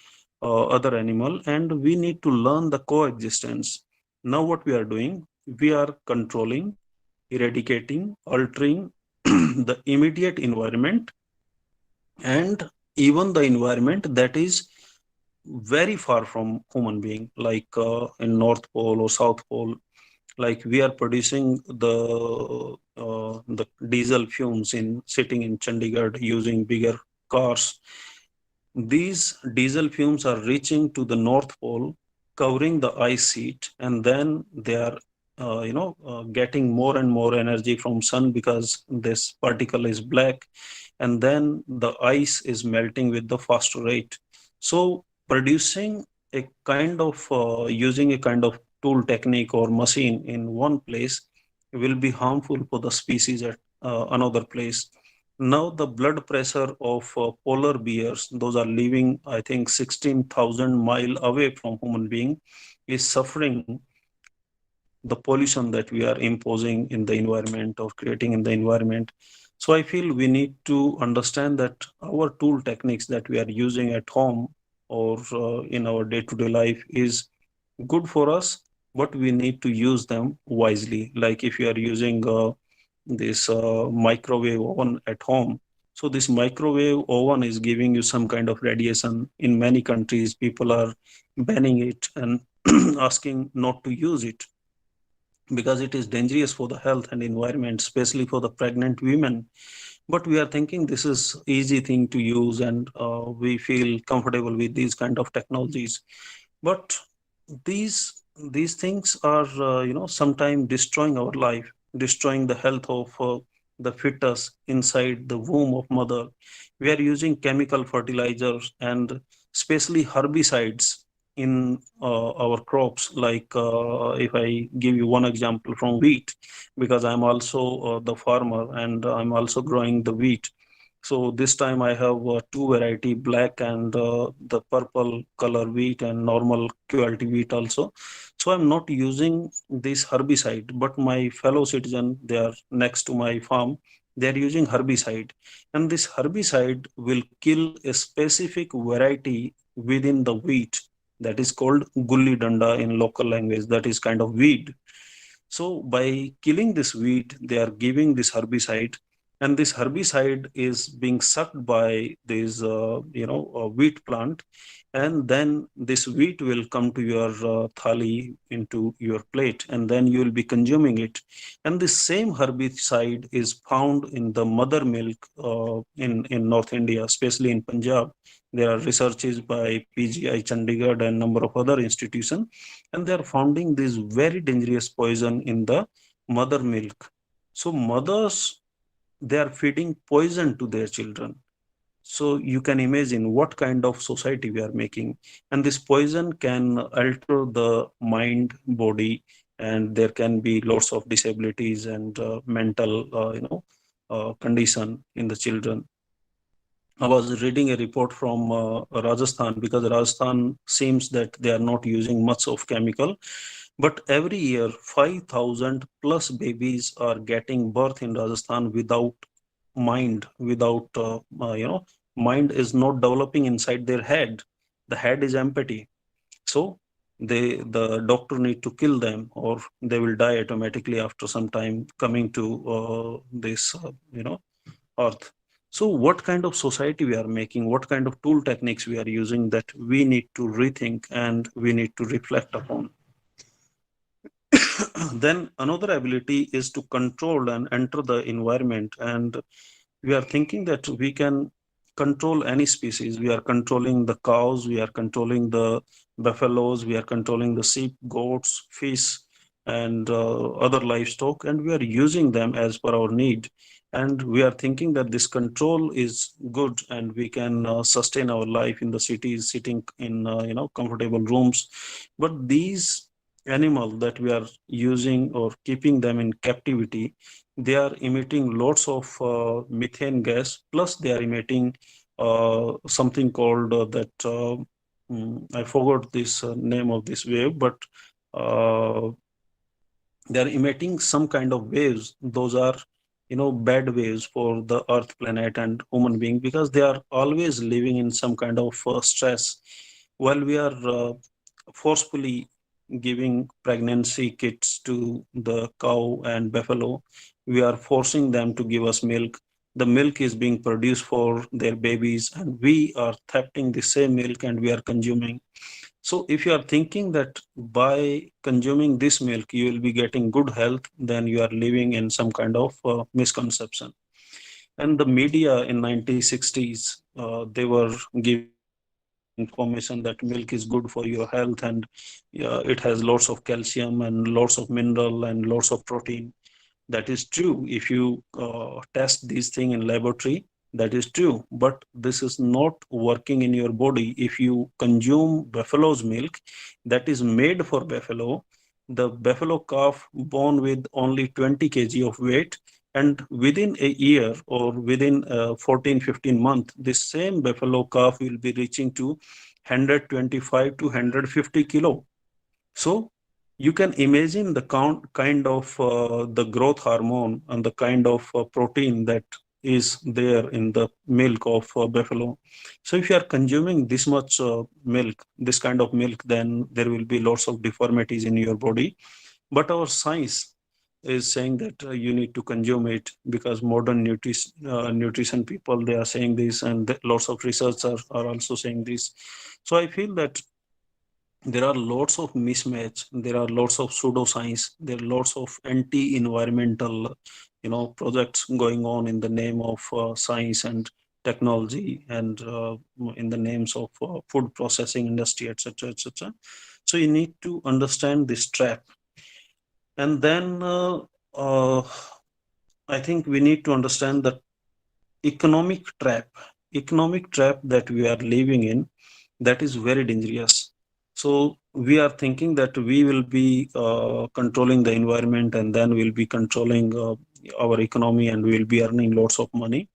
other animal, and we need to learn the coexistence. Now what we are doing, we are controlling, eradicating, altering the immediate environment, and even the environment that is very far from human being, like in North Pole or South Pole. Like we are producing the diesel fumes in sitting in Chandigarh using bigger cars. These diesel fumes are reaching to the North Pole, covering the ice sheet, and then they are getting more and more energy from sun, because this particle is black, and then the ice is melting with the faster rate. So producing a kind of using a kind of tool technique or machine in one place will be harmful for the species at another place. Now the blood pressure of polar bears, those are living, I think, 16,000 mile away from human being, is suffering the pollution that we are imposing in the environment or creating in the environment. So I feel we need to understand that our tool techniques that we are using at home or in our day-to-day life is good for us, but we need to use them wisely. Like if you are using this microwave oven at home, so this microwave oven is giving you some kind of radiation. In many countries, people are banning it and asking not to use it because it is dangerous for the health and environment, especially for the pregnant women. But we are thinking this is easy thing to use, and we feel comfortable with these kind of technologies. But these these things are sometimes destroying our life, destroying the health of the fetus inside the womb of mother. We are using chemical fertilizers and especially herbicides in our crops. Like if I give you one example from wheat, because I'm also the farmer and I'm also growing the wheat. So this time I have two variety, black and the purple color wheat and normal quality wheat also. So I'm not using this herbicide, but my fellow citizen, they are next to my farm, they are using herbicide. And this herbicide will kill a specific variety within the wheat that is called gulli danda in local language, that is kind of weed. So by killing this weed, they are giving this herbicide, and this herbicide is being sucked by this wheat plant, and then this wheat will come to your thali, into your plate, and then you will be consuming it. And the same herbicide is found in the mother milk in North India, especially in Punjab. There are researches by PGI Chandigarh and number of other institutions, and they are finding this very dangerous poison in the mother milk. So mothers, they are feeding poison to their children. So you can imagine what kind of society we are making. And this poison can alter the mind, body, and there can be lots of disabilities and mental condition in the children. I was reading a report from Rajasthan, because Rajasthan seems that they are not using much of chemical, but every year 5,000 plus babies are getting birth in Rajasthan without mind, without mind is not developing inside their head. The head is empty. So the doctor need to kill them, or they will die automatically after some time coming to this earth. So what kind of society we are making, what kind of tool techniques we are using, that we need to rethink and we need to reflect upon. Then another ability is to control and enter the environment, and we are thinking that we can control any species. We are controlling the cows, we are controlling the buffaloes, we are controlling the sheep, goats, fish, and other livestock, and we are using them as per our need. And we are thinking that this control is good, and we can sustain our life in the cities, sitting in comfortable rooms. But these animal that we are using or keeping them in captivity, they are emitting lots of methane gas, plus they are emitting something called I forgot this name of this wave, but uh, they are emitting some kind of waves. Those are bad waves for the earth, planet, and human being, because they are always living in some kind of stress. While we are forcefully giving pregnancy kits to the cow and buffalo, we are forcing them to give us milk. The milk is being produced for their babies, and we are thefting the same milk and we are consuming. So if you are thinking that by consuming this milk you will be getting good health, then you are living in some kind of misconception. And the media in 1960s, they were giving information that milk is good for your health, and it has lots of calcium and lots of mineral and lots of protein. That is true. If you test these things in laboratory, that is true. But this is not working in your body. If you consume buffalo's milk that is made for buffalo, the buffalo calf born with only 20 kg of weight, and within a year or within 14 15 months, this same buffalo calf will be reaching to 125 to 150 kilo. So you can imagine the kind of the growth hormone and the kind of protein that is there in the milk of buffalo. So if you are consuming this much milk, this kind of milk, then there will be lots of deformities in your body. But our science is saying that you need to consume it, because modern nutrition people, they are saying this, and lots of research are also saying this. So I feel that there are lots of mismatch, there are lots of pseudoscience, there are lots of anti-environmental projects going on in the name of science and technology, and in the names of food processing industry, etc., etc. So you need to understand this trap. And then uh, I think we need to understand the economic trap, economic trap that we are living in, that is very dangerous. So we are thinking that we will be controlling the environment, and then we'll be controlling our economy, and we'll be earning lots of money,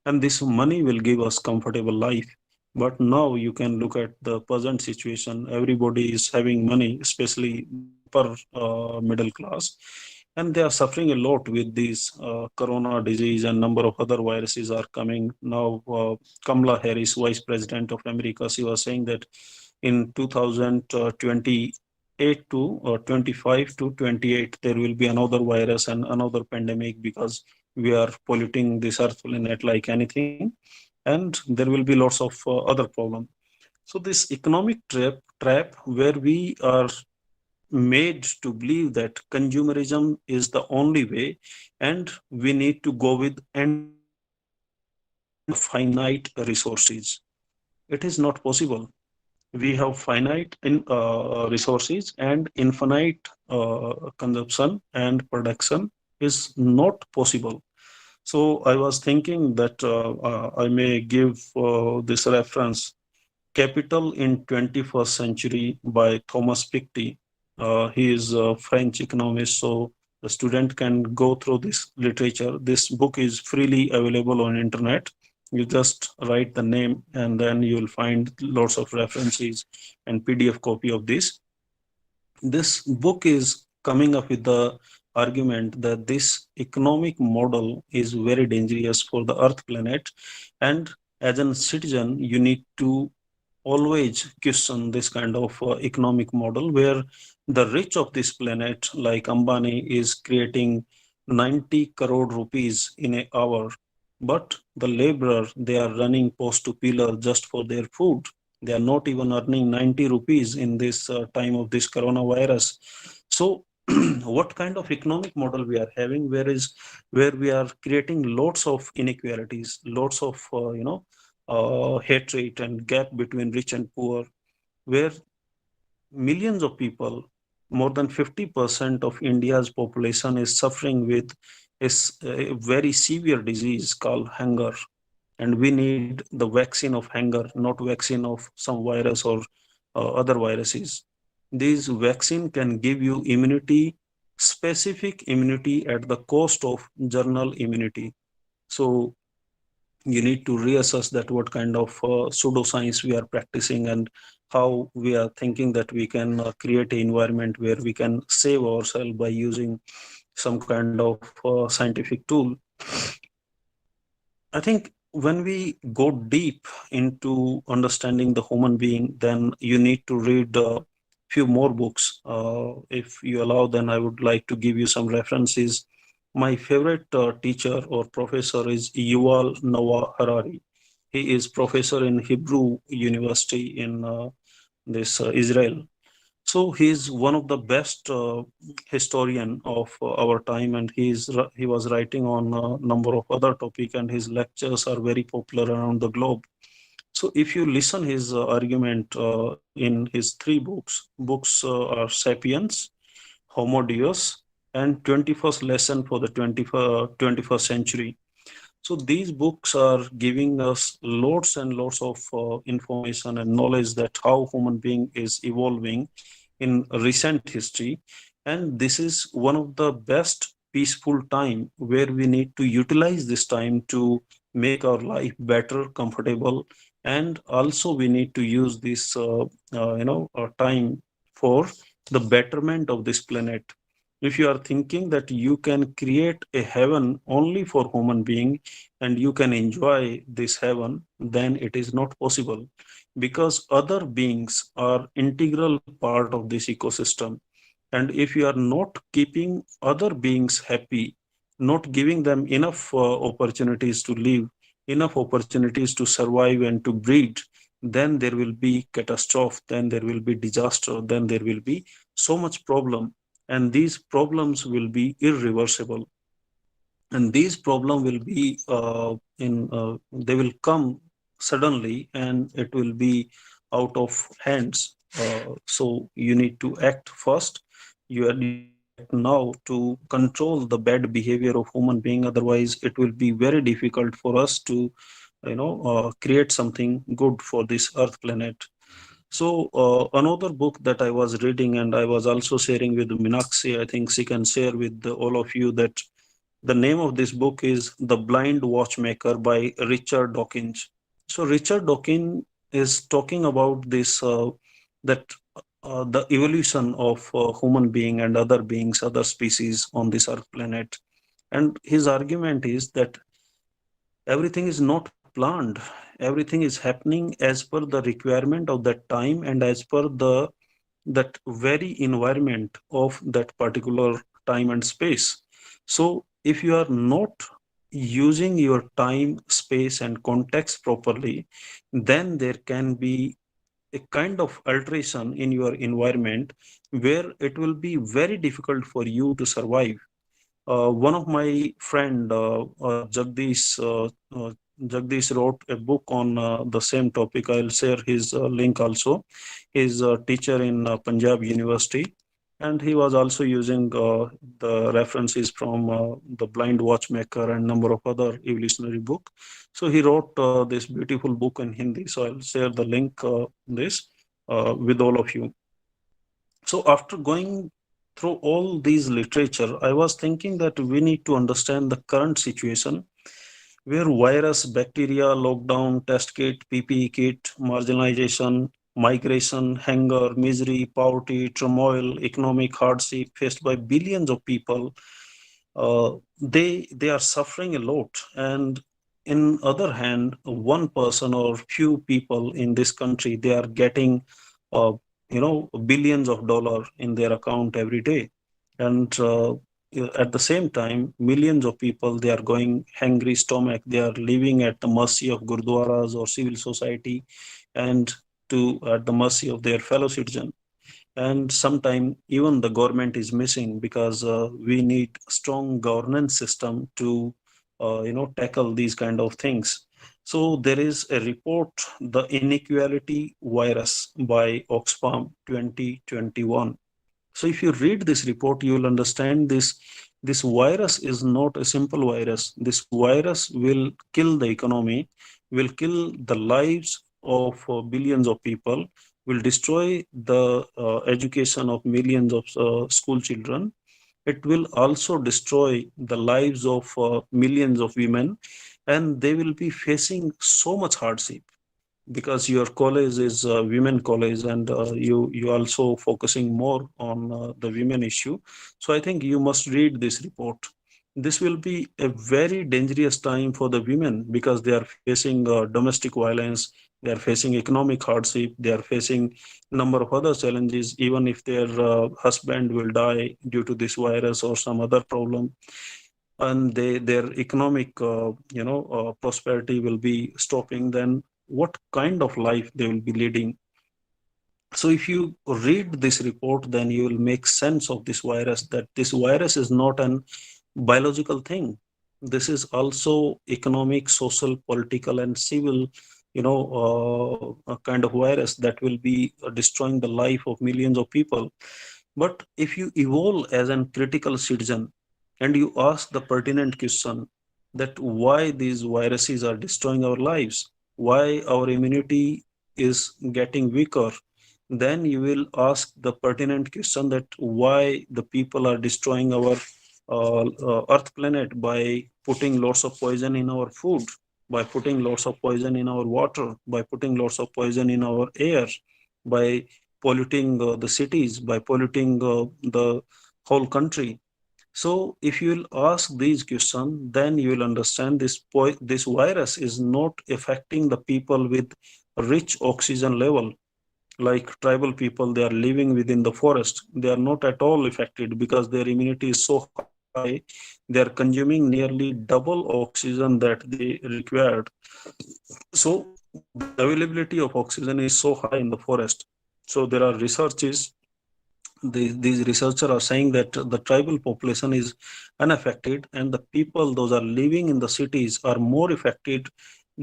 and this money will give us comfortable life. But now you can look at the present situation. Everybody is having money, especially the upper middle class, and they are suffering a lot with these corona disease, and number of other viruses are coming now. Kamala Harris, vice president of America, she was saying that in 2028 to or 25 to 28 there will be another virus and another pandemic, because we are polluting this earth planet like anything, and there will be lots of other problems. So this economic trap where we are made to believe that consumerism is the only way, and we need to go with endless and finite resources. It is not possible. We have finite resources, and infinite consumption and production is not possible. So I was thinking that I may give this reference, Capital in 21st Century by Thomas Piketty. He is a French economist, so the student can go through this literature. This book is freely available on internet. You just write the name and then you will find lots of references and PDF copy of this. This book is coming up with the argument that this economic model is very dangerous for the earth planet, and as a citizen you need to always question this kind of economic model where the rich of this planet like Ambani is creating 90 crore rupees in an hour, but the laborer, they are running post to pillar just for their food. They are not even earning 90 rupees in this time of this coronavirus. So what kind of economic model we are having, where we are creating lots of inequalities, lots of hatred and gap between rich and poor, where millions of people, more than 50% of India's population is suffering with a very severe disease called hunger. And we need the vaccine of hunger, not vaccine of some virus or other viruses. This vaccine can give you immunity, specific immunity at the cost of general immunity. So you need to reassess that what kind of pseudoscience we are practicing, and how we are thinking that we can create an environment where we can save ourselves by using some kind of scientific tool. I think when we go deep into understanding the human being, then you need to read a few more books. If you allow, then I would like to give you some references. My favorite teacher or professor is Yuval Noah Harari. He is professor in Hebrew University in this Israel. So he is one of the best historian of our time, and he was writing on a number of other topic, and his lectures are very popular around the globe. So if you listen his argument in his three books are Sapiens, Homo Deus, and 21st Lesson for the 21st Century. So these books are giving us lots and lots of information and knowledge that how human being is evolving in recent history. And this is one of the best peaceful time where we need to utilize this time to make our life better, comfortable, and also we need to use this time for the betterment of this planet. If you are thinking that you can create a heaven only for human being and you can enjoy this heaven, then it is not possible, because other beings are integral part of this ecosystem. And if you are not keeping other beings happy, not giving them enough opportunities to live, enough opportunities to survive and to breed, then there will be catastrophe, then there will be disaster, then there will be so much problem, and these problems will be irreversible. And these problem will be in they will come suddenly, and it will be out of hands. So you need to act first. You need to act now to control the bad behavior of human being. Otherwise it will be very difficult for us to create something good for this earth planet. So another book that I was reading, and I was also sharing with Minakshi, I think she can share with all of you, that the name of this book is The Blind Watchmaker by Richard Dawkins. So Richard Dawkins is talking about this that the evolution of human being and other beings, other species on this earth planet. And his argument is that everything is not planned. Everything is happening as per the requirement of that time and as per the that very environment of that particular time and space. So if you are not using your time, space, and context properly, then there can be a kind of alteration in your environment where it will be very difficult for you to survive. One of my friend, Jagdish wrote a book on the same topic. I'll share his link also. He's a teacher in Punjab University, and he was also using the references from the Blind Watchmaker and number of other evolutionary book. So he wrote this beautiful book in Hindi. So I'll share the link this with all of you. So after going through all these literature, I was thinking that we need to understand the current situation where virus, bacteria, lockdown, test kit, PPE kit, marginalization, migration, hunger, misery, poverty, turmoil, economic hardship faced by billions of people, they are suffering a lot. And in other hand, one person or few people in this country, they are getting uh, billions of dollars in their account every day. And at the same time, millions of people, they are going hungry stomach, they are living at the mercy of gurdwaras or civil society, and to at the mercy of their fellow citizen. And sometimes even the government is missing, because we need strong governance system to tackle these kind of things. So there is a report, the inequality virus by Oxfam 2021. So if you read this report, you will understand this virus is not a simple virus. This virus will kill the economy, will kill the lives of billions of people, will destroy the education of millions of school children. It will also destroy the lives of millions of women, and they will be facing so much hardship, because your college is a women college, and you also focusing more on the women issue. So I think you must read this report. This will be a very dangerous time for the women, because they are facing domestic violence, they are facing economic hardship, they are facing number of other challenges, even if their husband will die due to this virus or some other problem, and their economic prosperity will be stopping, then what kind of life they will be leading? So if you read this report, then you will make sense of this virus, that this virus is not an biological thing. This is also economic, social, political, and civil, a kind of virus that will be destroying the life of millions of people. But if you evolve as a critical citizen and you ask the pertinent question, that why these viruses are destroying our lives, why our immunity is getting weaker, then you will ask the pertinent question, that why the people are destroying our earth planet by putting lots of poison in our food, by putting lots of poison in our water, by putting lots of poison in our air, by polluting the cities, by polluting the whole country. So if you will ask these questions, then you will understand this virus is not affecting the people with rich oxygen level, like tribal people. They are living within the forest, they are not at all affected, because their immunity is so high, they are consuming nearly double oxygen that they required. So the availability of oxygen is so high in the forest. So there are researches, these researchers are saying that the tribal population is unaffected, and the people those are living in the cities are more affected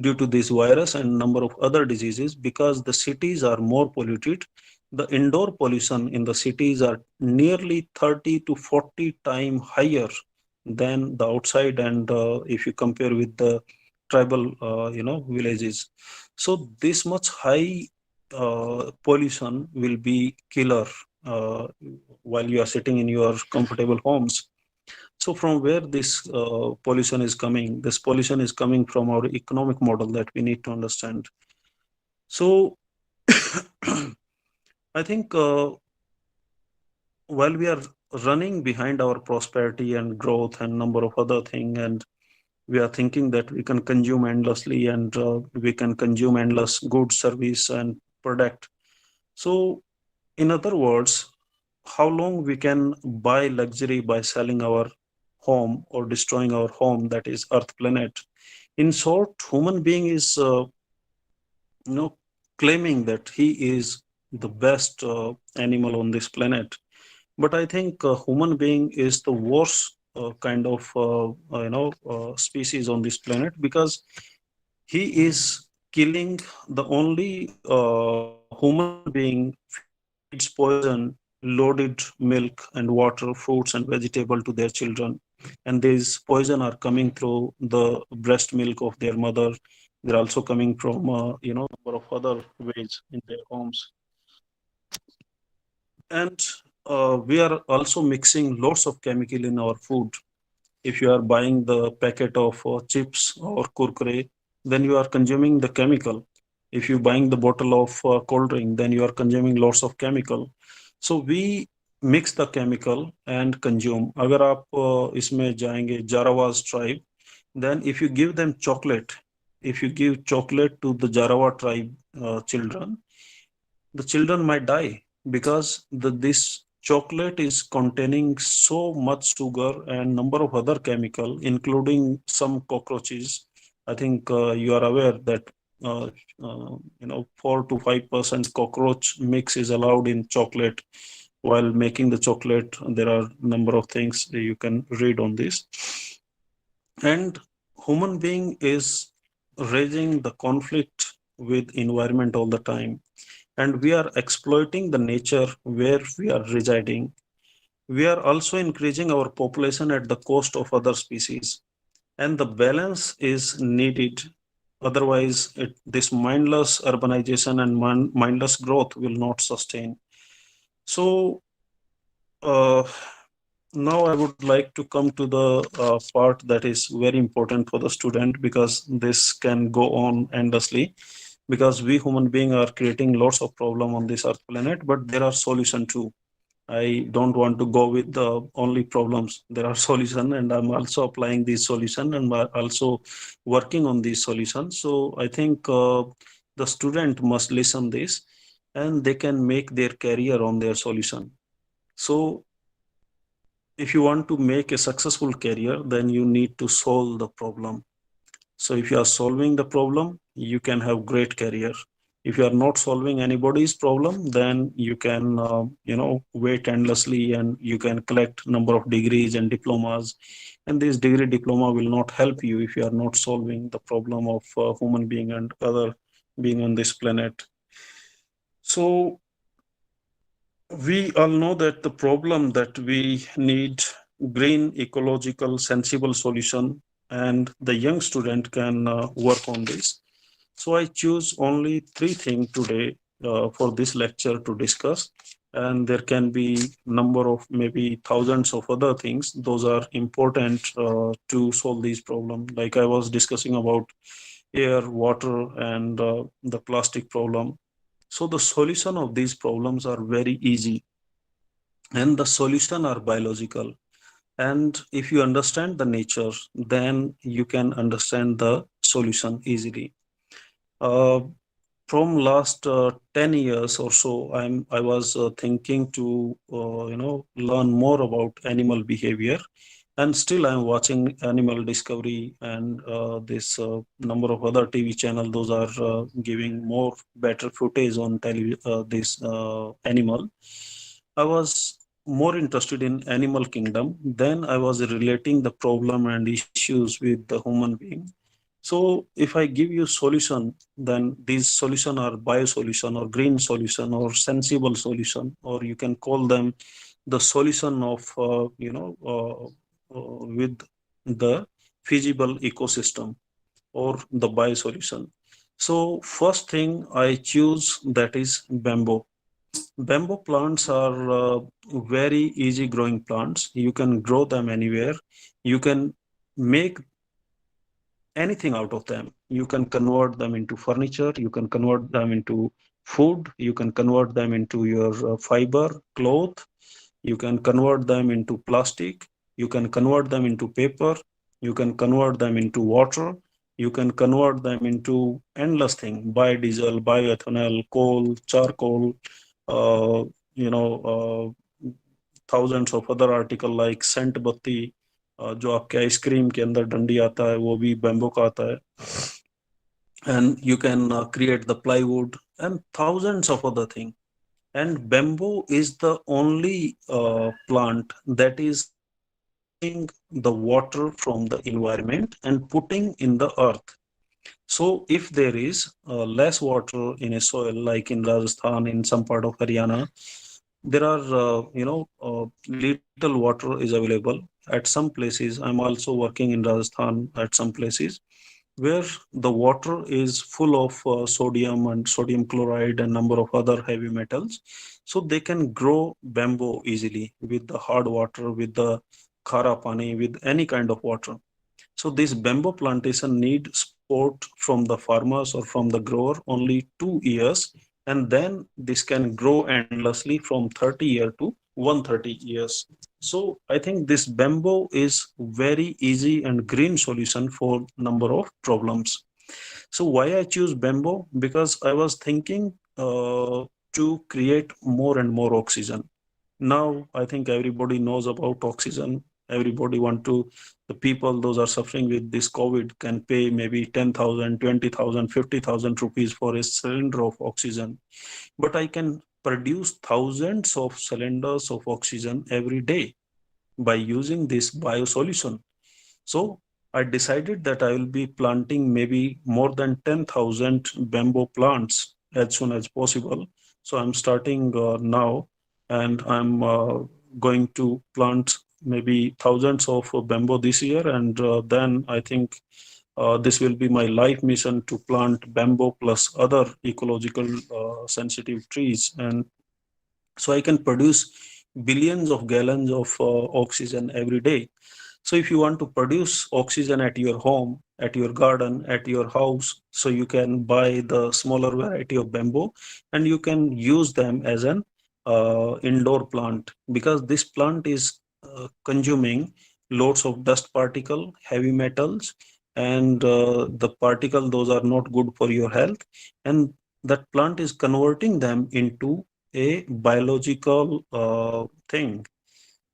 due to this virus and number of other diseases, because the cities are more polluted. The indoor pollution in the cities are nearly 30 to 40 times higher than the outside, and if you compare with the tribal villages. So this much high pollution will be killer uh, while you are sitting in your comfortable homes. So from where this pollution is coming? This pollution is coming from our economic model that we need to understand. So I think while we are running behind our prosperity and growth and number of other things, and we are thinking that we can consume endlessly, and we can consume endless goods, service, and product. So in other words, how long we can buy luxury by selling our home or destroying our home, that is Earth planet. In short, human being is claiming that he is the best animal on this planet. But I think human being is the worst kind of species on this planet, because he is killing the only human being feeds poison loaded milk and water, fruits and vegetable to their children, and these poison are coming through the breast milk of their mother. They're also coming from number of other ways in their homes. And we are also mixing lots of chemical in our food. If you are buying the packet of chips or kurkure, then you are consuming the chemical. If you buying the bottle of cold drink, then you are consuming lots of chemical. So we mix the chemical and consume. अगर आप इसमें जाएंगे Jarawas tribe, then if you give them chocolate, if you give chocolate to the Jarawa tribe children, the children might die, because this chocolate is containing so much sugar and number of other chemical, including some cockroaches. I think you are aware that 4 to 5% cockroach mix is allowed in chocolate. While making the chocolate, there are number of things you can read on this. And human being is raising the conflict with environment all the time, and we are exploiting the nature where we are residing. We are also increasing our population at the cost of other species, and the balance is needed. Otherwise, this mindless urbanization and mindless growth will not sustain. So, uh, now I would like to come to the part that is very important for the student, because this can go on endlessly, because we human beings are creating lots of problem on this earth planet, but there are solution too. I don't want to go with the only problems. There are solution, and I'm also applying these solution, and also working on these solutions. So I think the student must listen this, and they can make their career on their solution. So if you want to make a successful career, then you need to solve the problem. So if you are solving the problem, you can have great career. If you are not solving anybody's problem, then you can wait endlessly, and you can collect number of degrees and diplomas, and this degree diploma will not help you if you are not solving the problem of human being and other being on this planet. So we all know that the problem that we need green, ecological, sensible solution, and the young student can work on this. So I choose only 3 things today for this lecture to discuss, and there can be number of maybe thousands of other things. Those are important to solve these problems. Like I was discussing about air, water, and the plastic problem. So the solution of these problems are very easy, and the solution are biological. And if you understand the nature, then you can understand the solution easily. Uh, from last 10 years or so, I was thinking to learn more about animal behavior, and still I'm watching Animal Discovery and this number of other TV channel. Those are giving more better footage on this animal. I was more interested in animal kingdom. Then I was relating the problem and issues with the human being. So if I give you solution, then these solution are bio solution or green solution or sensible solution, or you can call them the solution of with the feasible ecosystem or the bio solution. So first thing I choose, that is bamboo. Bamboo plants are very easy growing plants. You can grow them anywhere. You can make anything out of them. You can convert them into furniture, you can convert them into food, you can convert them into your fiber, cloth, you can convert them into plastic, you can convert them into paper, you can convert them into water, you can convert them into endless things: biodiesel, bioethanol, coal, charcoal, uh, thousands of other articles like scent batti, जो आपके ice cream के अंदर डंडी आता है वो भी bamboo का आता है. And you can create the plywood and thousands of other things. And bamboo is the only plant that is capturing the water from the environment and putting in the earth. So if there is less water in a soil, like in Rajasthan, in some part of Haryana, there are little water is available at some places. I'm also working in Rajasthan at some places where the water is full of sodium and sodium chloride and number of other heavy metals. So they can grow bamboo easily with the hard water, with the khara pani, with any kind of water. So this bamboo plantation need support from the farmers or from the grower only 2 years, and then this can grow endlessly from 30 years to 130 years. So I think this bamboo is very easy and green solution for number of problems. So why I choose bamboo? Because I was thinking to create more and more oxygen. Now I think everybody knows about oxygen. Everybody want to, the people those are suffering with this COVID can pay maybe 10,000, 20,000, 50,000 rupees for a cylinder of oxygen. But I can produce thousands of cylinders of oxygen every day by using this biosolution. So I decided that I will be planting maybe more than 10,000 bamboo plants as soon as possible. So I'm starting now, and I'm going to plant maybe thousands of bamboo this year. And then I think this will be my life mission to plant bamboo plus other ecological sensitive trees. And so I can produce billions of gallons of oxygen every day. So if you want to produce oxygen at your home, at your garden, at your house, so you can buy the smaller variety of bamboo and you can use them as an indoor plant, because this plant is consuming loads of dust particle, heavy metals, and the particle those are not good for your health, and that plant is converting them into a biological thing.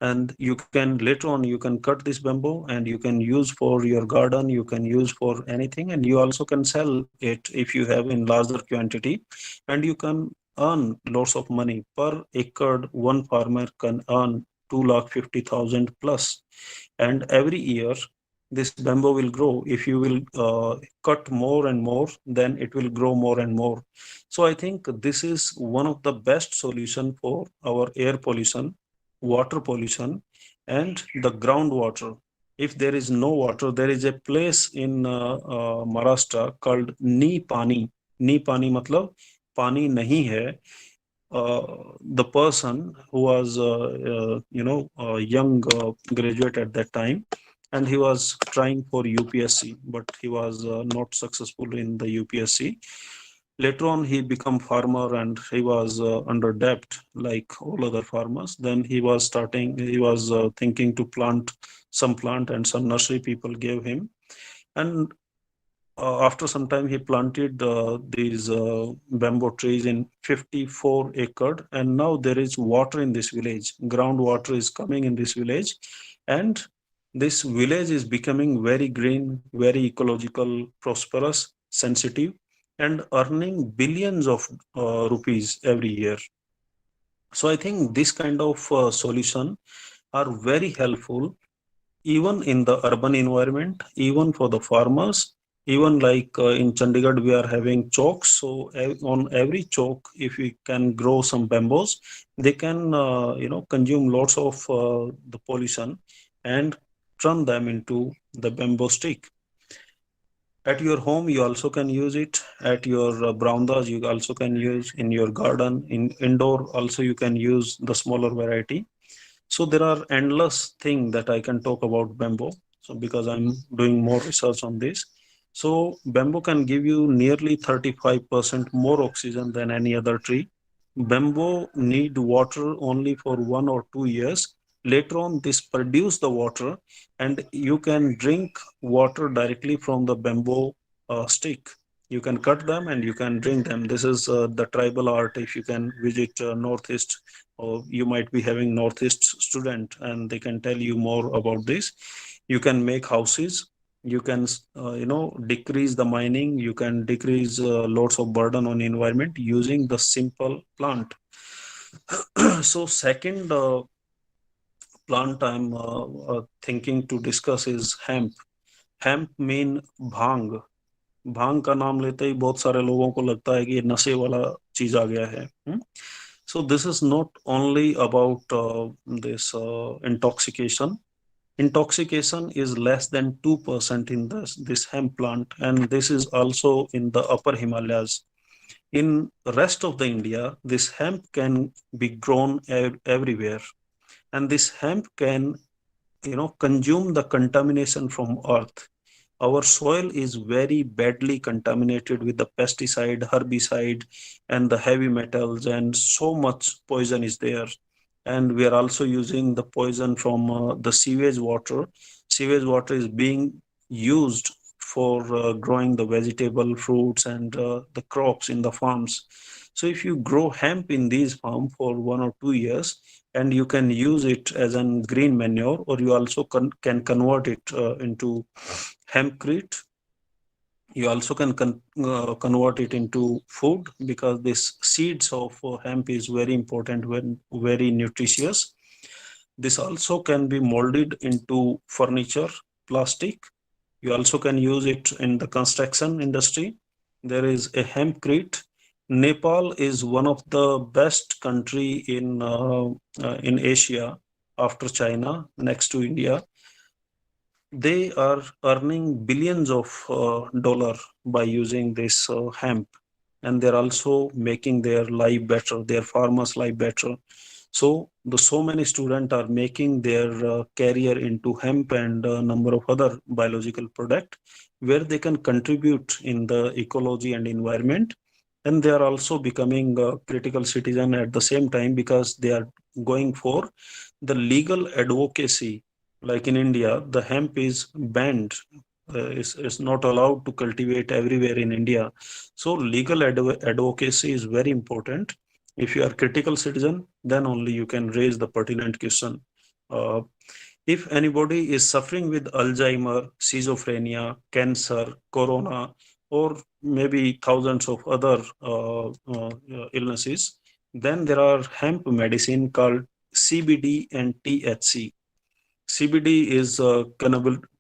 And you can later on you can cut this bamboo and you can use for your garden, you can use for anything, and you also can sell it if you have in larger quantity, and you can earn lots of money per acre. One farmer can earn 2,50,000 plus, and every year this bamboo will grow. If you will cut more and more, then it will grow more and more. So I think this is one of the best solution for our air pollution, water pollution, and the groundwater. If there is no water, there is a place in Maharashtra called Ni Pani. Ni Pani matlab pani nahi hai. The person who was a young graduate at that time, and he was trying for UPSC, but he was not successful in the UPSC. Later on he become farmer and he was under debt like all other farmers. Then he was thinking to plant some plant, and some nursery people gave him. And after some time he planted these bamboo trees in 54 acres, and now there is water in this village. Groundwater is coming in this village, and this village is becoming very green, very ecological, prosperous, sensitive, and earning billions of rupees every year. So I think this kind of solution are very helpful even in the urban environment, even for the farmers. Even like in Chandigarh, we are having chalks. So on every chalk, if we can grow some bamboos, they can consume lots of the pollution and turn them into the bamboo stick. At your home, you also can use it. At your brandas, you also can use. In your garden, in indoor, also you can use the smaller variety. So there are endless things that I can talk about bamboo. So because I'm doing more research on this. So bamboo can give you nearly 35% more oxygen than any other tree. Bamboo need water only for 1 or 2 years. Later on, this produce the water, and you can drink water directly from the bamboo stick. You can cut them and you can drink them. This is the tribal art. If you can visit Northeast, or you might be having Northeast student and they can tell you more about this. You can make houses. You can decrease the mining. You can decrease lots of burden on environment using the simple plant. So second plant I'm thinking to discuss is hemp. Hemp mean भांग. भांग का नाम लेते ही बहुत सारे लोगों को लगता है कि ये नशे वाला चीज आ गया है. So this is not only about this intoxication. Intoxication is less than 2% in this hemp plant, and this is also in the upper Himalayas. In rest of the India, this hemp can be grown everywhere, and this hemp can consume the contamination from earth. Our soil is very badly contaminated with the pesticide, herbicide, and the heavy metals, and so much poison is there. And we are also using the poison from the sewage water. Sewage water is being used for growing the vegetable, fruits, and the crops in the farms. So if you grow hemp in these farms for 1 or 2 years, and you can use it as a green manure, or you also can convert it into hempcrete. You also can convert it into food, because this seeds of hemp is very important, when very nutritious. This also can be molded into furniture, plastic. You also can use it in the construction industry. There is a hempcrete. Nepal is one of the best country in Asia after China, next to India. They are earning billions of dollar by using this hemp, and they're also making their life better, their farmers' life better. So so many students are making their career into hemp and a number of other biological product, where they can contribute in the ecology and environment, and they are also becoming a critical citizen at the same time, because they are going for the legal advocacy. Like in India, the hemp is banned, is not allowed to cultivate everywhere in India. So legal advocacy is very important. If you are critical citizen, then only you can raise the pertinent question. Uh, if anybody is suffering with Alzheimer, schizophrenia, cancer, corona, or maybe thousands of other illnesses, then there are hemp medicine called CBD and THC. CBD is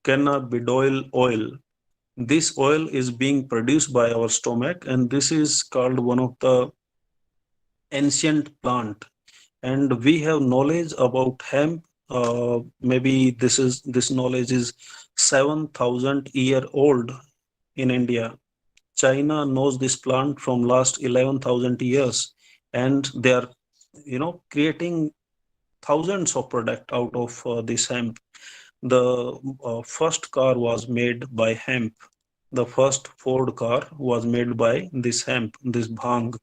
cannabidiol oil. This oil is being produced by our stomach, and this is called one of the ancient plant. And we have knowledge about hemp. Maybe this knowledge is 7,000 year old in India. China knows this plant from last 11,000 years, and they are creating thousands of product out of this hemp. The first car was made by hemp. The first Ford car was made by this hemp, this bhang.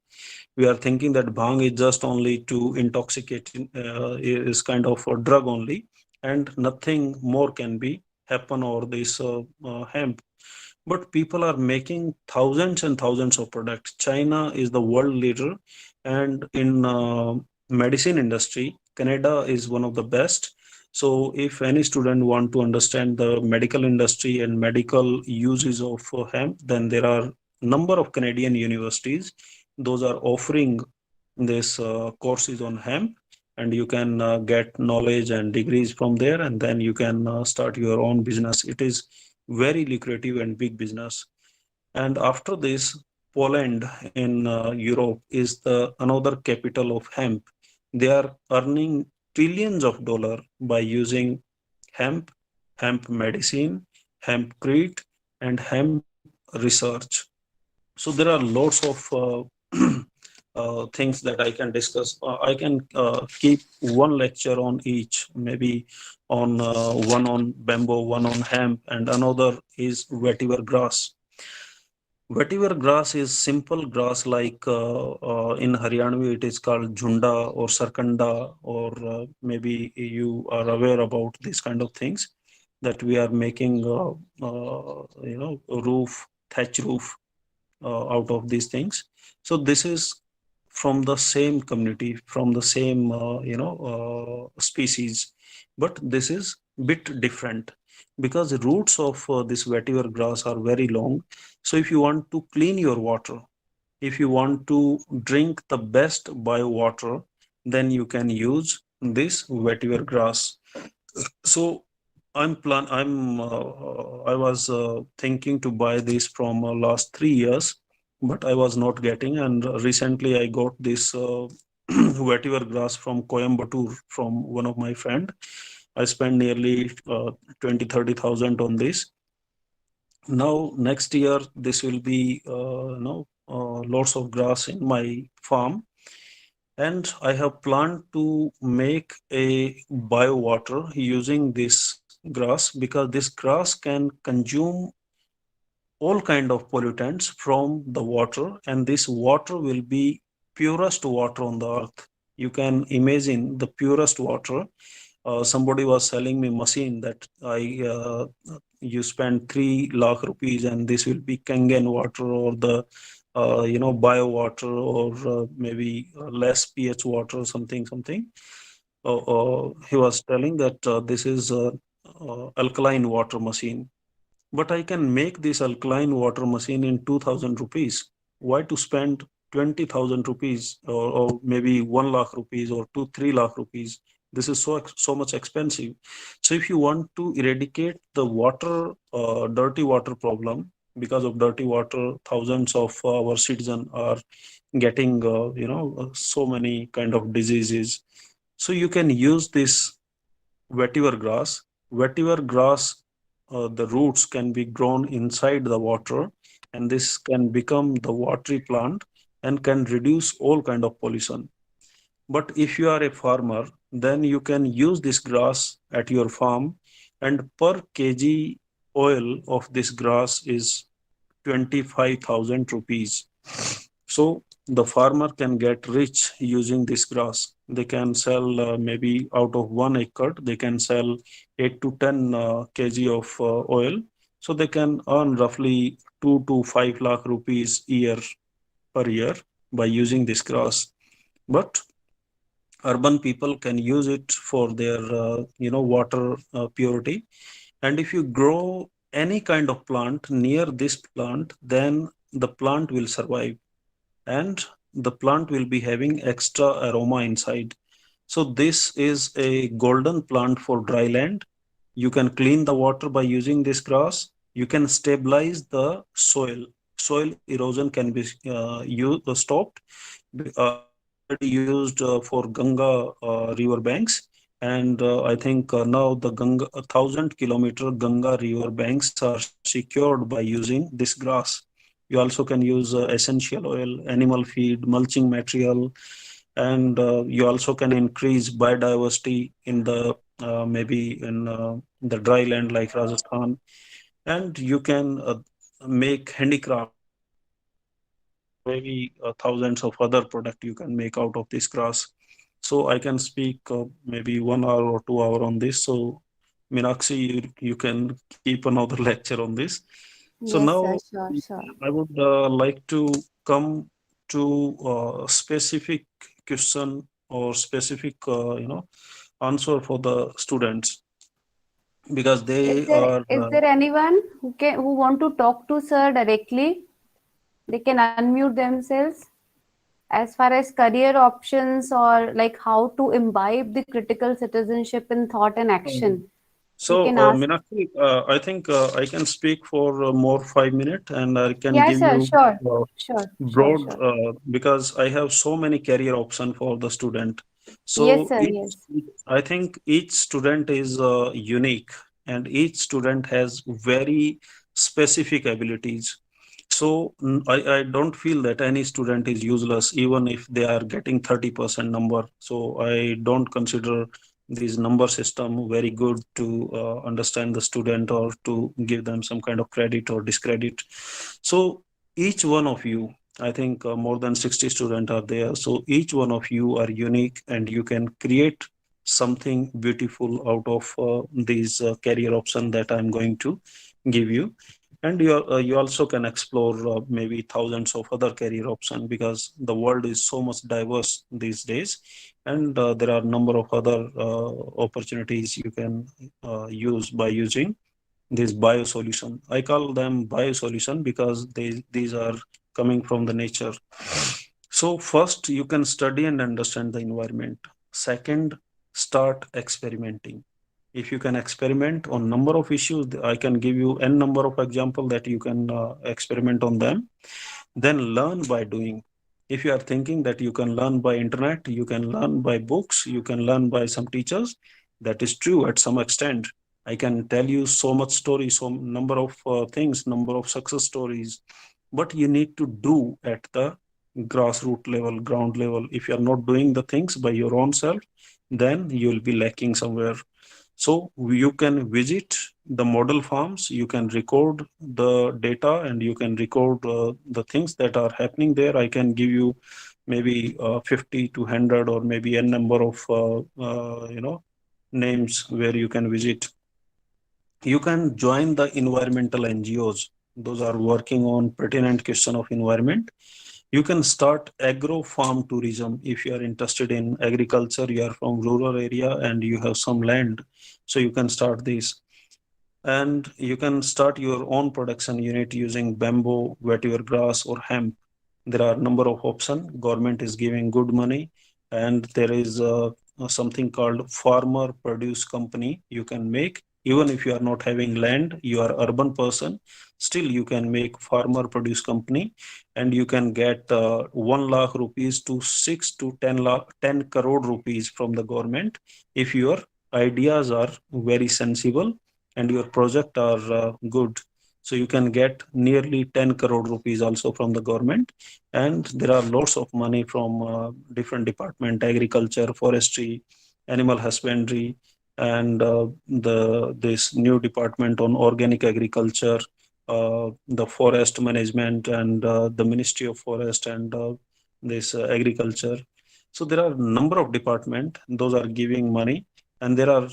We are thinking that bhang is just only to intoxicate, is kind of a drug only, and nothing more can be happen over this hemp. But people are making thousands and thousands of products. China is the world leader, and in medicine industry, Canada is one of the best. So if any student want to understand the medical industry and medical uses of hemp, then there are number of Canadian universities. Those are offering this courses on hemp, and you can get knowledge and degrees from there, and then you can start your own business. It is very lucrative and big business. And after this, Poland in Europe is the another capital of hemp. They are earning trillions of dollars by using hemp, hemp medicine, hempcrete, and hemp research. So there are lots of things that I can discuss. I can keep one lecture on each, maybe on one on bamboo, one on hemp, and another is vetiver grass. Vetiver grass is simple grass, like in Haryanvi it is called jhunda or sarkanda, or maybe you are aware about these kind of things, that we are making roof, thatch roof out of these things. So this is from the same community, from the same species, but this is bit different. because the roots of this vetiver grass are very long. So if you want to clean your water, if you want to drink the best bio water, then you can use this vetiver grass. So I was thinking to buy this from last 3 years, but I was not getting. And recently I got this vetiver grass from Coimbatore from one of my friend. I spent nearly 20-30,000 on this. Now next year this will be lots of grass in my farm, and I have planned to make a bio water using this grass, because this grass can consume all kind of pollutants from the water, and this water will be purest water on the earth. You can imagine the purest water. Somebody was selling me machine that you spend 3 lakh rupees and this will be Kangen water, or the bio water, or maybe less pH water, something. He was telling that this is alkaline water machine, but I can make this alkaline water machine in 2000 rupees. Why to spend 20,000 rupees, or maybe 1 lakh rupees, or 2-3 lakh rupees? This is so much expensive. So if you want to eradicate the water, dirty water problem, because of dirty water, thousands of our citizens are getting so many kind of diseases. So you can use this vetiver grass. Vetiver grass, the roots can be grown inside the water, and this can become the watery plant and can reduce all kind of pollution. But if you are a farmer, then you can use this grass at your farm, and per kg oil of this grass is 25,000 rupees. So the farmer can get rich using this grass. They can sell maybe out of 1 acre, they can sell 8 to 10 kg of oil. So they can earn roughly 2 to 5 lakh rupees per year by using this grass. But urban people can use it for their water purity. And if you grow any kind of plant near this plant, then the plant will survive, and the plant will be having extra aroma inside. So this is a golden plant for dry land. You can clean the water by using this grass. You can stabilize the soil. Soil erosion can be stopped. It is already used for Ganga river banks, and I think now the Ganga 1,000 kilometer Ganga river banks are secured by using this grass. You also can use essential oil, animal feed, mulching material, and you also can increase biodiversity in the maybe in the dry land like Rajasthan, and you can make handicraft, or maybe thousands of other product you can make out of this grass. So I can speak maybe 1 hour or 2 hour on this. So Meenakshi, you can keep another lecture on this. So Yes, sir. now Sure. I would like to come to specific question or specific answer for the students, because they are Is there anyone who want to talk to sir directly? They can unmute themselves. As far as career options, or like how to imbibe the critical citizenship in thought and um, action, you so can ask. Meenakshi, I think I can speak for more 5 minutes, and I can Yes, give sir. you Sure. uh, Sure. Sure. broad, Sure. because I have so many career option for the student. Yes, So sir. Yes. I think each student is unique, and each student has very specific abilities. So I don't feel that any student is useless, even if they are getting 30% number. So I don't consider this number system very good to understand the student, or to give them some kind of credit or discredit. So each one of you, I think more than 60 students are there. So each one of you are unique, and you can create something beautiful out of these career option that I'm going to give you. And you also can explore maybe thousands of other career options, because the world is so much diverse these days. And there are a number of other opportunities you can use by using this biosolution. I call them biosolution because these are coming from the nature. So first, you can study and understand the environment. Second, start experimenting. If you can experiment on number of issues, I can give you n number of example that you can experiment on them. Then learn by doing. If you are thinking that you can learn by internet, you can learn by books, you can learn by some teachers, that is true at some extent. I can tell you so much stories, so number of things, number of success stories, but you need to do at the grassroots level, ground level. If you are not doing the things by your own self, then you will be lacking somewhere. So you can visit the model farms, you can record the data, and you can record the things that are happening there. I can give you maybe 50 to 100 or maybe a number of names where you can visit. You can join the environmental NGOs. Those are working on pertinent question of environment. You can start agro farm tourism if you are interested in agriculture, you are from rural area and you have some land, so you can start this. And you can start your own production unit using bamboo, vetiver grass or hemp. There are a number of options. Government is giving good money, and there is something called farmer produce company you can make. Even if you are not having land, you are urban person, still you can make farmer produce company, and you can get 1 lakh rupees to 6 to 10 lakh 10 crore rupees from the government if your ideas are very sensible and your project are good. So you can get nearly 10 crore rupees also from the government. And there are lots of money from different department, agriculture, forestry, animal husbandry, and this new department on organic agriculture, the forest management, and the Ministry of Forest, and this agriculture. So there are a number of department, those are giving money. And there are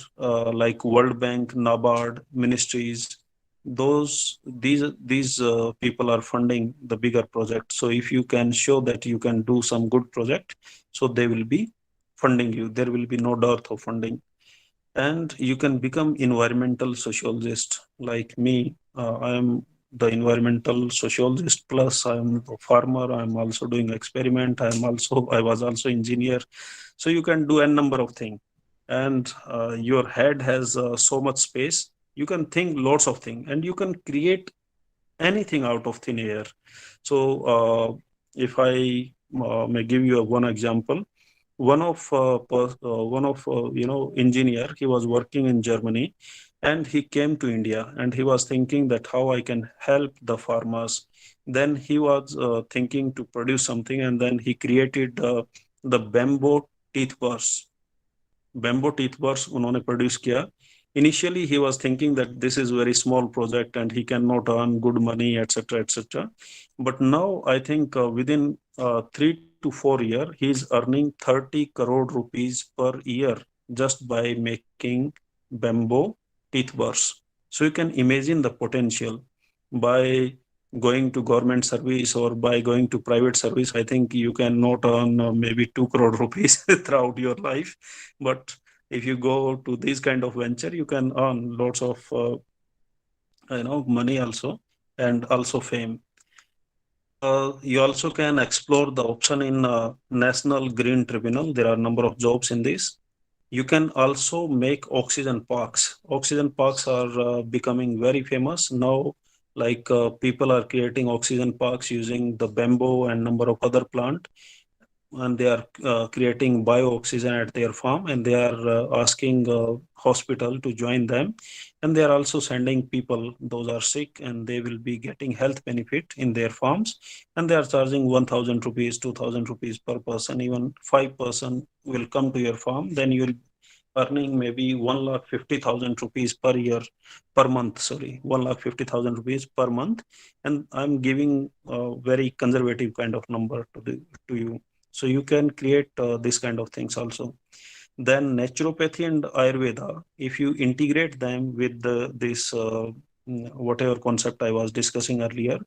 like World Bank, NABARD, ministries. These people are funding the bigger project. So if you can show that you can do some good project, so they will be funding you. There will be no dearth of funding. And you can become environmental sociologist like me. I am the environmental sociologist, plus I'm a farmer. I'm also doing experiment. I was also engineer. So you can do a number of things. And your head has so much space. You can think lots of things, and you can create anything out of thin air. So if I may give you one example, one of engineer, he was working in Germany, and he came to India, and he was thinking that how I can help the farmers. Then he was thinking to produce something, and then he created the bamboo teeth brush उन्होंने produce किया. Initially he was thinking that this is very small project and he cannot earn good money, etc., etc. But now I think within 3 to 4 years he is earning 30 crore rupees per year just by making bamboo teeth brush. So you can imagine the potential. By going to government service or by going to private service, I think you cannot earn maybe 2 crore rupees throughout your life. But if you go to this kind of venture, you can earn lots of money also, and also fame. You also can explore the option in National Green Tribunal. There are a number of jobs in this. You can also make oxygen parks. Oxygen parks are becoming very famous now. Like people are creating oxygen parks using the bamboo and number of other plant, and they are creating bio-oxygen at their farm, and they are asking hospital to join them, and they are also sending people, those are sick, and they will be getting health benefit in their farms, and they are charging 1,000 rupees, 2,000 rupees per person. Even 5 person will come to your farm, then you will earning maybe 1,50,000 rupees per year, per month, sorry, 1,50,000 rupees per month. And I'm giving a very conservative kind of number to you. So you can create this kind of things also. Then naturopathy and Ayurveda, if you integrate them with this whatever concept I was discussing earlier,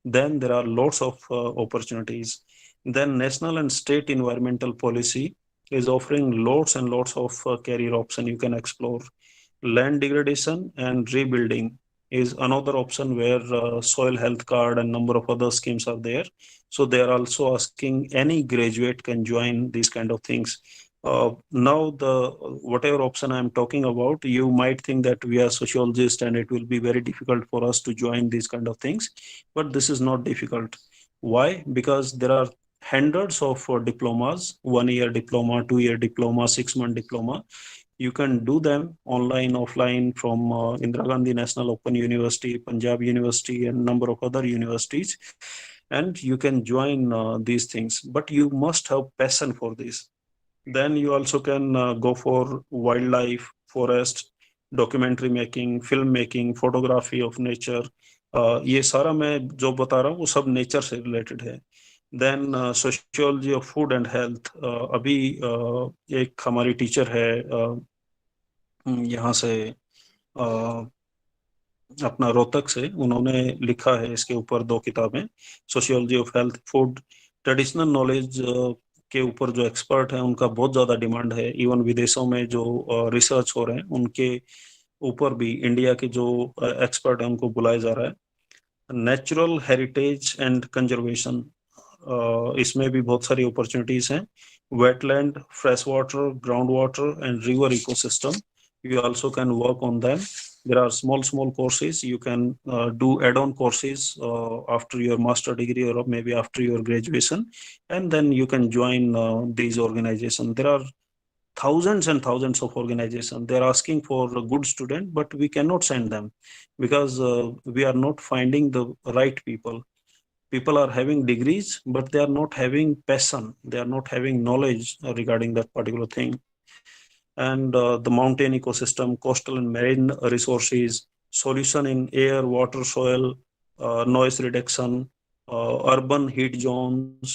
then there are lots of opportunities. Then national and state environmental policy, is offering lots and lots of career option you can explore. Land degradation and rebuilding is another option where soil health card and number of other schemes are there. So they are also asking any graduate can join these kind of things. Now the whatever option I'm talking about, you might think that we are sociologists and it will be very difficult for us to join these kind of things, but this is not difficult. Why? Because there are hundreds of diplomas, 1 year diploma, 2 year diploma, 6 month diploma. You can do them online, offline from Indira Gandhi National Open University, Punjab University, and number of other universities. And you can join these things, but you must have passion for this. Then you also can go for wildlife, forest, documentary making, film making, photography of nature. ये सारा मैं जो बता रहा हूँ वो सब nature से रिलेटेड है. Then sociology of food and health. अभी एक हमारी टीचर है यहाँ से अपना रोहतक से, उन्होंने लिखा है इसके ऊपर 2 किताबें, sociology of health food. Traditional knowledge के ऊपर जो एक्सपर्ट हैं उनका बहुत ज़्यादा डिमांड है. इवन विदेशों में जो रिसर्च हो रहे हैं उनके ऊपर भी इंडिया के जो एक्सपर्ट हैं उनको बुलाया जा रहा है. नेचुरल हेरिटेज एंड कंजर्वेशन, इसमें भी बहुत सारी अपॉर्चुनिटीज हैं. Wetland, fresh water, ground water and river ecosystem, you also can work on them. There are small courses you can do add-on courses after your master degree or maybe after your graduation, and then you can join these organizations. There are thousands and thousands of organizations. They are asking for a good student, but we cannot send them because we are not finding the right people. People are having degrees, but they are not having passion. They are not having knowledge regarding that particular thing. And the mountain ecosystem, coastal and marine resources, solution in air, water, soil, noise reduction, urban heat zones,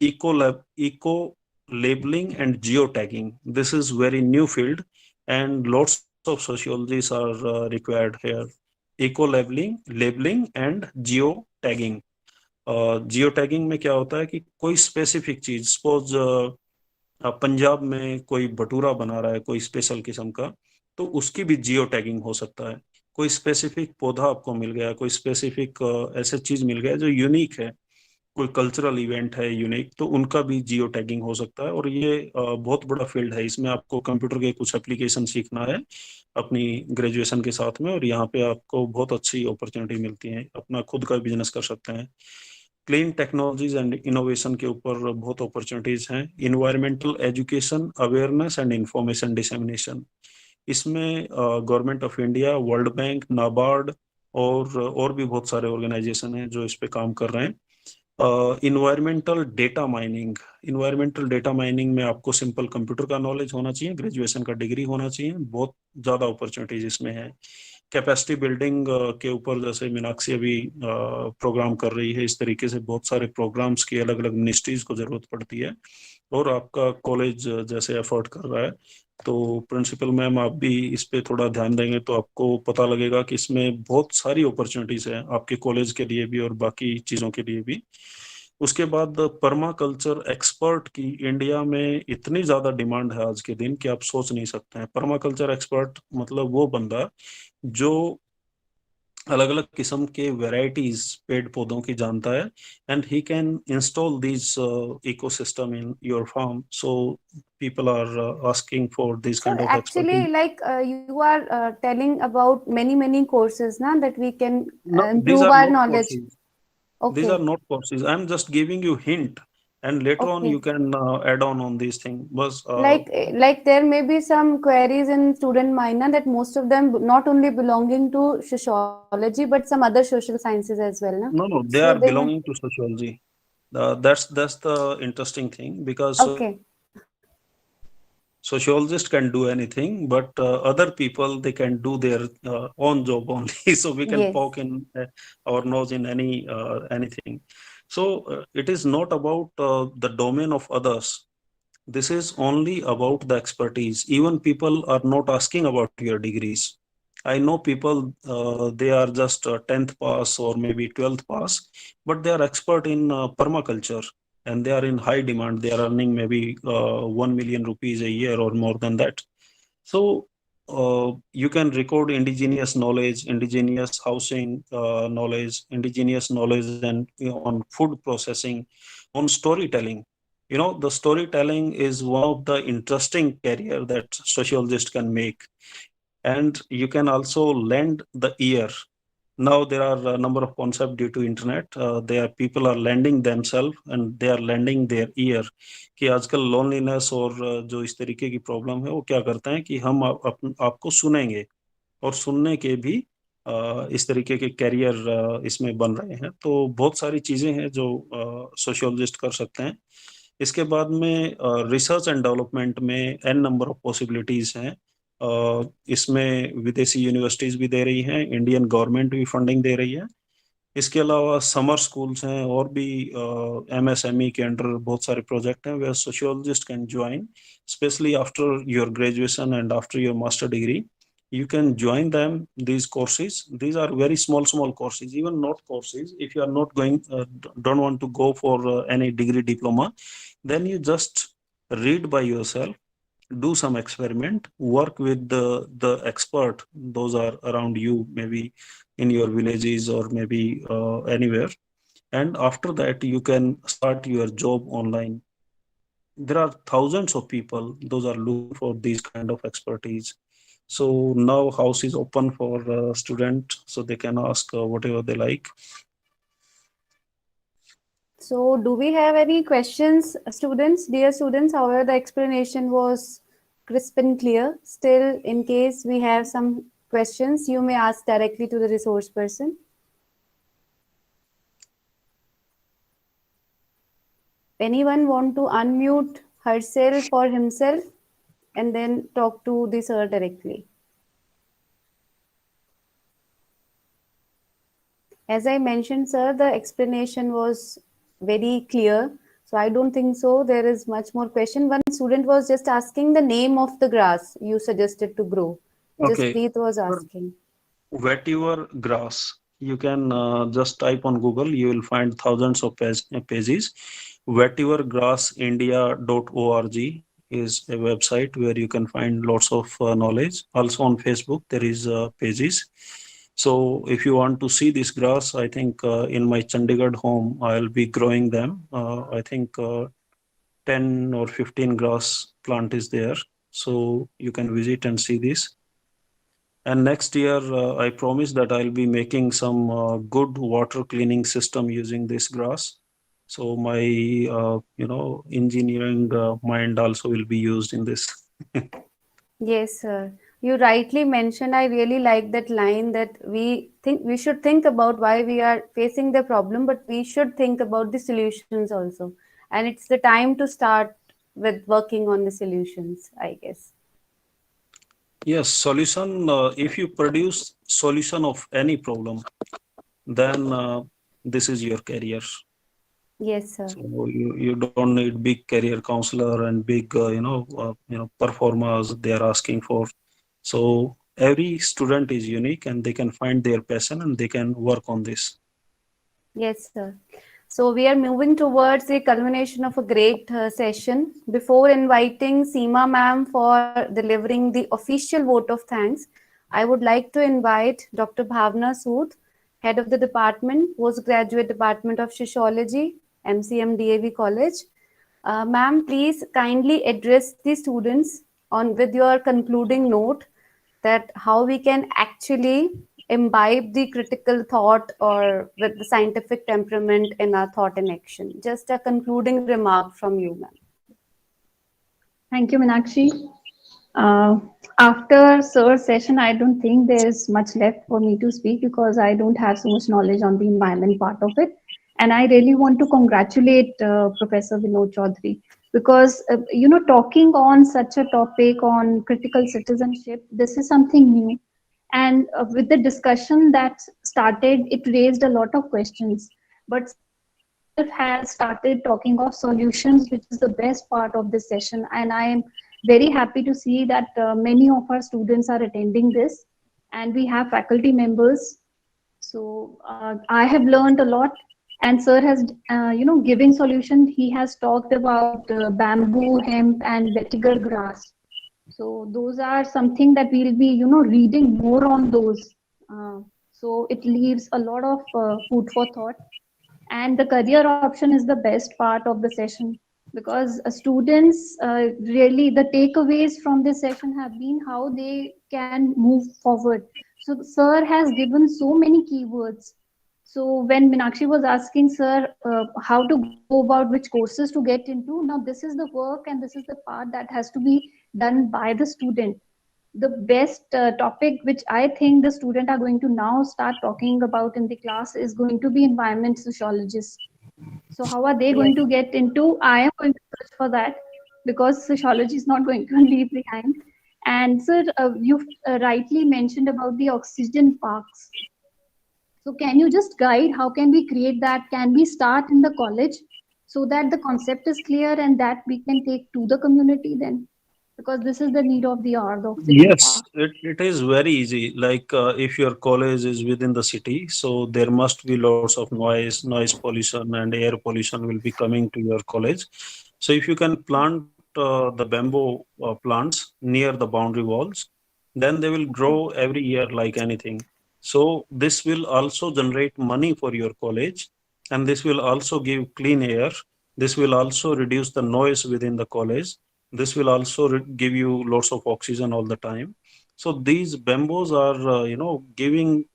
eco labeling and geotagging. This is very new field and lots of sociologists are required here. Eco labeling and geotagging. Geotagging में क्या होता है कि कोई specific चीज, suppose Punjab में कोई भटूरा बना रहा है कोई स्पेशल किस्म का, तो उसकी भी जियो टैगिंग हो सकता है. कोई स्पेसिफिक पौधा आपको मिल गया, कोई स्पेसिफिक ऐसे चीज मिल गया जो यूनिक है, कोई कल्चरल इवेंट है यूनिक, तो उनका भी जियो टैगिंग हो सकता है. और ये बहुत बड़ा फील्ड है. इसमें आपको कंप्यूटर के कुछ एप्लीकेशन सीखना है अपनी ग्रेजुएशन के साथ में, और यहाँ पे आपको बहुत अच्छी अपॉर्चुनिटी मिलती है, अपना खुद का बिजनेस कर सकते हैं. क्लीन टेक्नोलॉजीज एंड इनोवेशन के ऊपर बहुत अपॉर्चुनिटीज हैं. Environmental education, awareness and information dissemination, इसमें government of India, World Bank, NABARD और भी बहुत सारे ऑर्गेनाइजेशन हैं जो इस पे काम कर रहे हैं. इन्वायरमेंटल डेटा माइनिंग में आपको सिंपल कंप्यूटर का नॉलेज होना चाहिए, ग्रेजुएशन का डिग्री होना चाहिए. बहुत ज़्यादा अपॉर्चुनिटीज इसमें है. कैपेसिटी बिल्डिंग के ऊपर जैसे मीनाक्षी अभी प्रोग्राम कर रही है, इस तरीके से बहुत सारे प्रोग्राम्स की अलग अलग मिनिस्ट्रीज को जरूरत पड़ती है. और आपका कॉलेज जैसे एफर्ट कर रहा है, तो प्रिंसिपल मैम आप भी इस पे थोड़ा ध्यान देंगे तो आपको पता लगेगा कि इसमें बहुत सारी अपॉर्चुनिटीज है आपके कॉलेज के लिए भी और बाकी चीज़ों के लिए भी. उसके बाद परमा कल्चर एक्सपर्ट की इंडिया में इतनी ज्यादा डिमांड है आज के दिन कि आप सोच नहीं सकते हैं. परमा कल्चर एक्सपर्ट मतलब वो बंदा जो अलग अलग किस्म के वेराइटीज पेड़ पौधों की जानता है, and he can install this ecosystem in your farm. So people are asking for these kind of actually expertise. like you are telling about many courses na, that we can No, these improve are our not knowledge. courses. Okay. These are not courses. I'm just giving you hint, and later on Okay. you can add on these things. But like there may be some queries in student mind na, that most of them not only belonging to sociology but some other social sciences as well na? no, they So are they belonging to sociology. That's the interesting thing, because okay. sociologists can do anything, but other people they can do their own job only. So we can Yes. poke in our nose in anything. So it is not about the domain of others. This is only about the expertise. Even people are not asking about your degrees. I know people, they are just 10th pass or maybe 12th pass, but they are expert in permaculture and they are in high demand. They are earning maybe 1 million rupees a year or more than that. So you can record indigenous knowledge, indigenous housing knowledge, indigenous knowledge, and on food processing, on storytelling. The storytelling is one of the interesting career that sociologist can make, and you can also lend the ear. Now there are a number of concepts due to internet. There people are lending themselves and they are lending their ear. कि आजकल loneliness और जो इस तरीके की problem है वो क्या करते हैं कि हम आपको सुनेंगे, और सुनने के भी इस तरीके के कैरियर इसमें बन रहे हैं। तो बहुत सारी चीजें हैं जो सोशियोलॉजिस्ट कर सकते हैं। इसके बाद में रिसर्च एंड डेवलपमेंट में एन नंबर ऑफ पॉसिबिलिटीज हैं। इसमें विदेशी यूनिवर्सिटीज भी दे रही हैं, इंडियन गवर्नमेंट भी फंडिंग दे रही है। इसके अलावा समर स्कूल्स हैं, और भी एमएसएमई के अंडर बहुत सारे प्रोजेक्ट हैं where sociologist can join, specially after your graduation and after your master degree. You can join them, these courses. These are very small courses, even not courses. If you are not going, don't want to go for any degree diploma, then you just read by yourself, do some experiment, work with the expert. Those are around you, maybe in your villages or maybe anywhere. And after that, you can start your job online. There are thousands of people, those are looking for these kind of expertise. So now house is open for student, so they can ask whatever they like. So do we have any questions, students? Dear students, however, the explanation was crisp and clear. Still, in case we have some questions, you may ask directly to the resource person. Anyone want to unmute herself or himself and then talk to the sir directly? As I mentioned, sir, the explanation was very clear. So I don't think so there is much more question. One student was just asking the name of the grass you suggested to grow. Just Okay. Preet was asking. Vetiver grass. You can just type on Google. You will find thousands of pages. Vetivergrassindia.org is a website where you can find lots of knowledge. Also on Facebook, there is pages. So if you want to see this grass, I think in my Chandigarh home, I'll be growing them. I think 10 or 15 grass plant is there. So you can visit and see this. And next year, I promise that I'll be making some good water cleaning system using this grass. So my, engineering mind also will be used in this. Yes, sir. You rightly mentioned, I really like that line, that we should think about why we are facing the problem, but we should think about the solutions also. And it's the time to start with working on the solutions, I guess. Yes, solution. If you produce solution of any problem, then this is your career. Yes, sir. So you don't need big career counselor and big performers they are asking for. So every student is unique and they can find their passion and they can work on this. Yes, sir. So we are moving towards the culmination of a great session. Before inviting Seema ma'am for delivering the official vote of thanks, I would like to invite Dr. Bhavna Sood, Head of the Department, Postgraduate Department of Sociology, MCM DAV College. Ma'am, please kindly address the students with your concluding note that how we can actually imbibe the critical thought or with the scientific temperament in our thought and action. Just a concluding remark from you, ma'am. Thank you, Meenakshi. After Sir's session, I don't think there's much left for me to speak because I don't have so much knowledge on the environment part of it. And I really want to congratulate Professor Vinod Chaudhary because, talking on such a topic on critical citizenship, this is something new. And with the discussion that started, it raised a lot of questions. But himself has started talking of solutions, which is the best part of this session. And I am very happy to see that many of our students are attending this, and we have faculty members. So I have learned a lot. And sir has, giving solution. He has talked about bamboo, hemp, and vetiver grass. So those are something that we'll be, reading more on those. So it leaves a lot of food for thought. And the career option is the best part of the session, because students really, the takeaways from this session have been how they can move forward. So sir has given so many keywords. So when Minakshi was asking sir how to go about which courses to get into, now this is the work and this is the part that has to be done by the student. The best topic which I think the student are going to now start talking about in the class is going to be environment sociologists. So how are they going to get into? I am going to search for that, because sociology is not going to leave behind. And sir, you rightly mentioned about the oxygen parks. So can you just guide how can we create that? Can we start in the college so that the concept is clear and that we can take to the community then? Because this is the need of the hour, the oxygen Yes, park. it is very easy. Like if your college is within the city, so there must be lots of noise pollution, and air pollution will be coming to your college. So if you can plant the bamboo plants near the boundary walls, then they will Okay. grow every year like anything. So this will also generate money for your college, and this will also give clean air. This will also reduce the noise within the college. This will also give you lots of oxygen all the time. So these bamboos are giving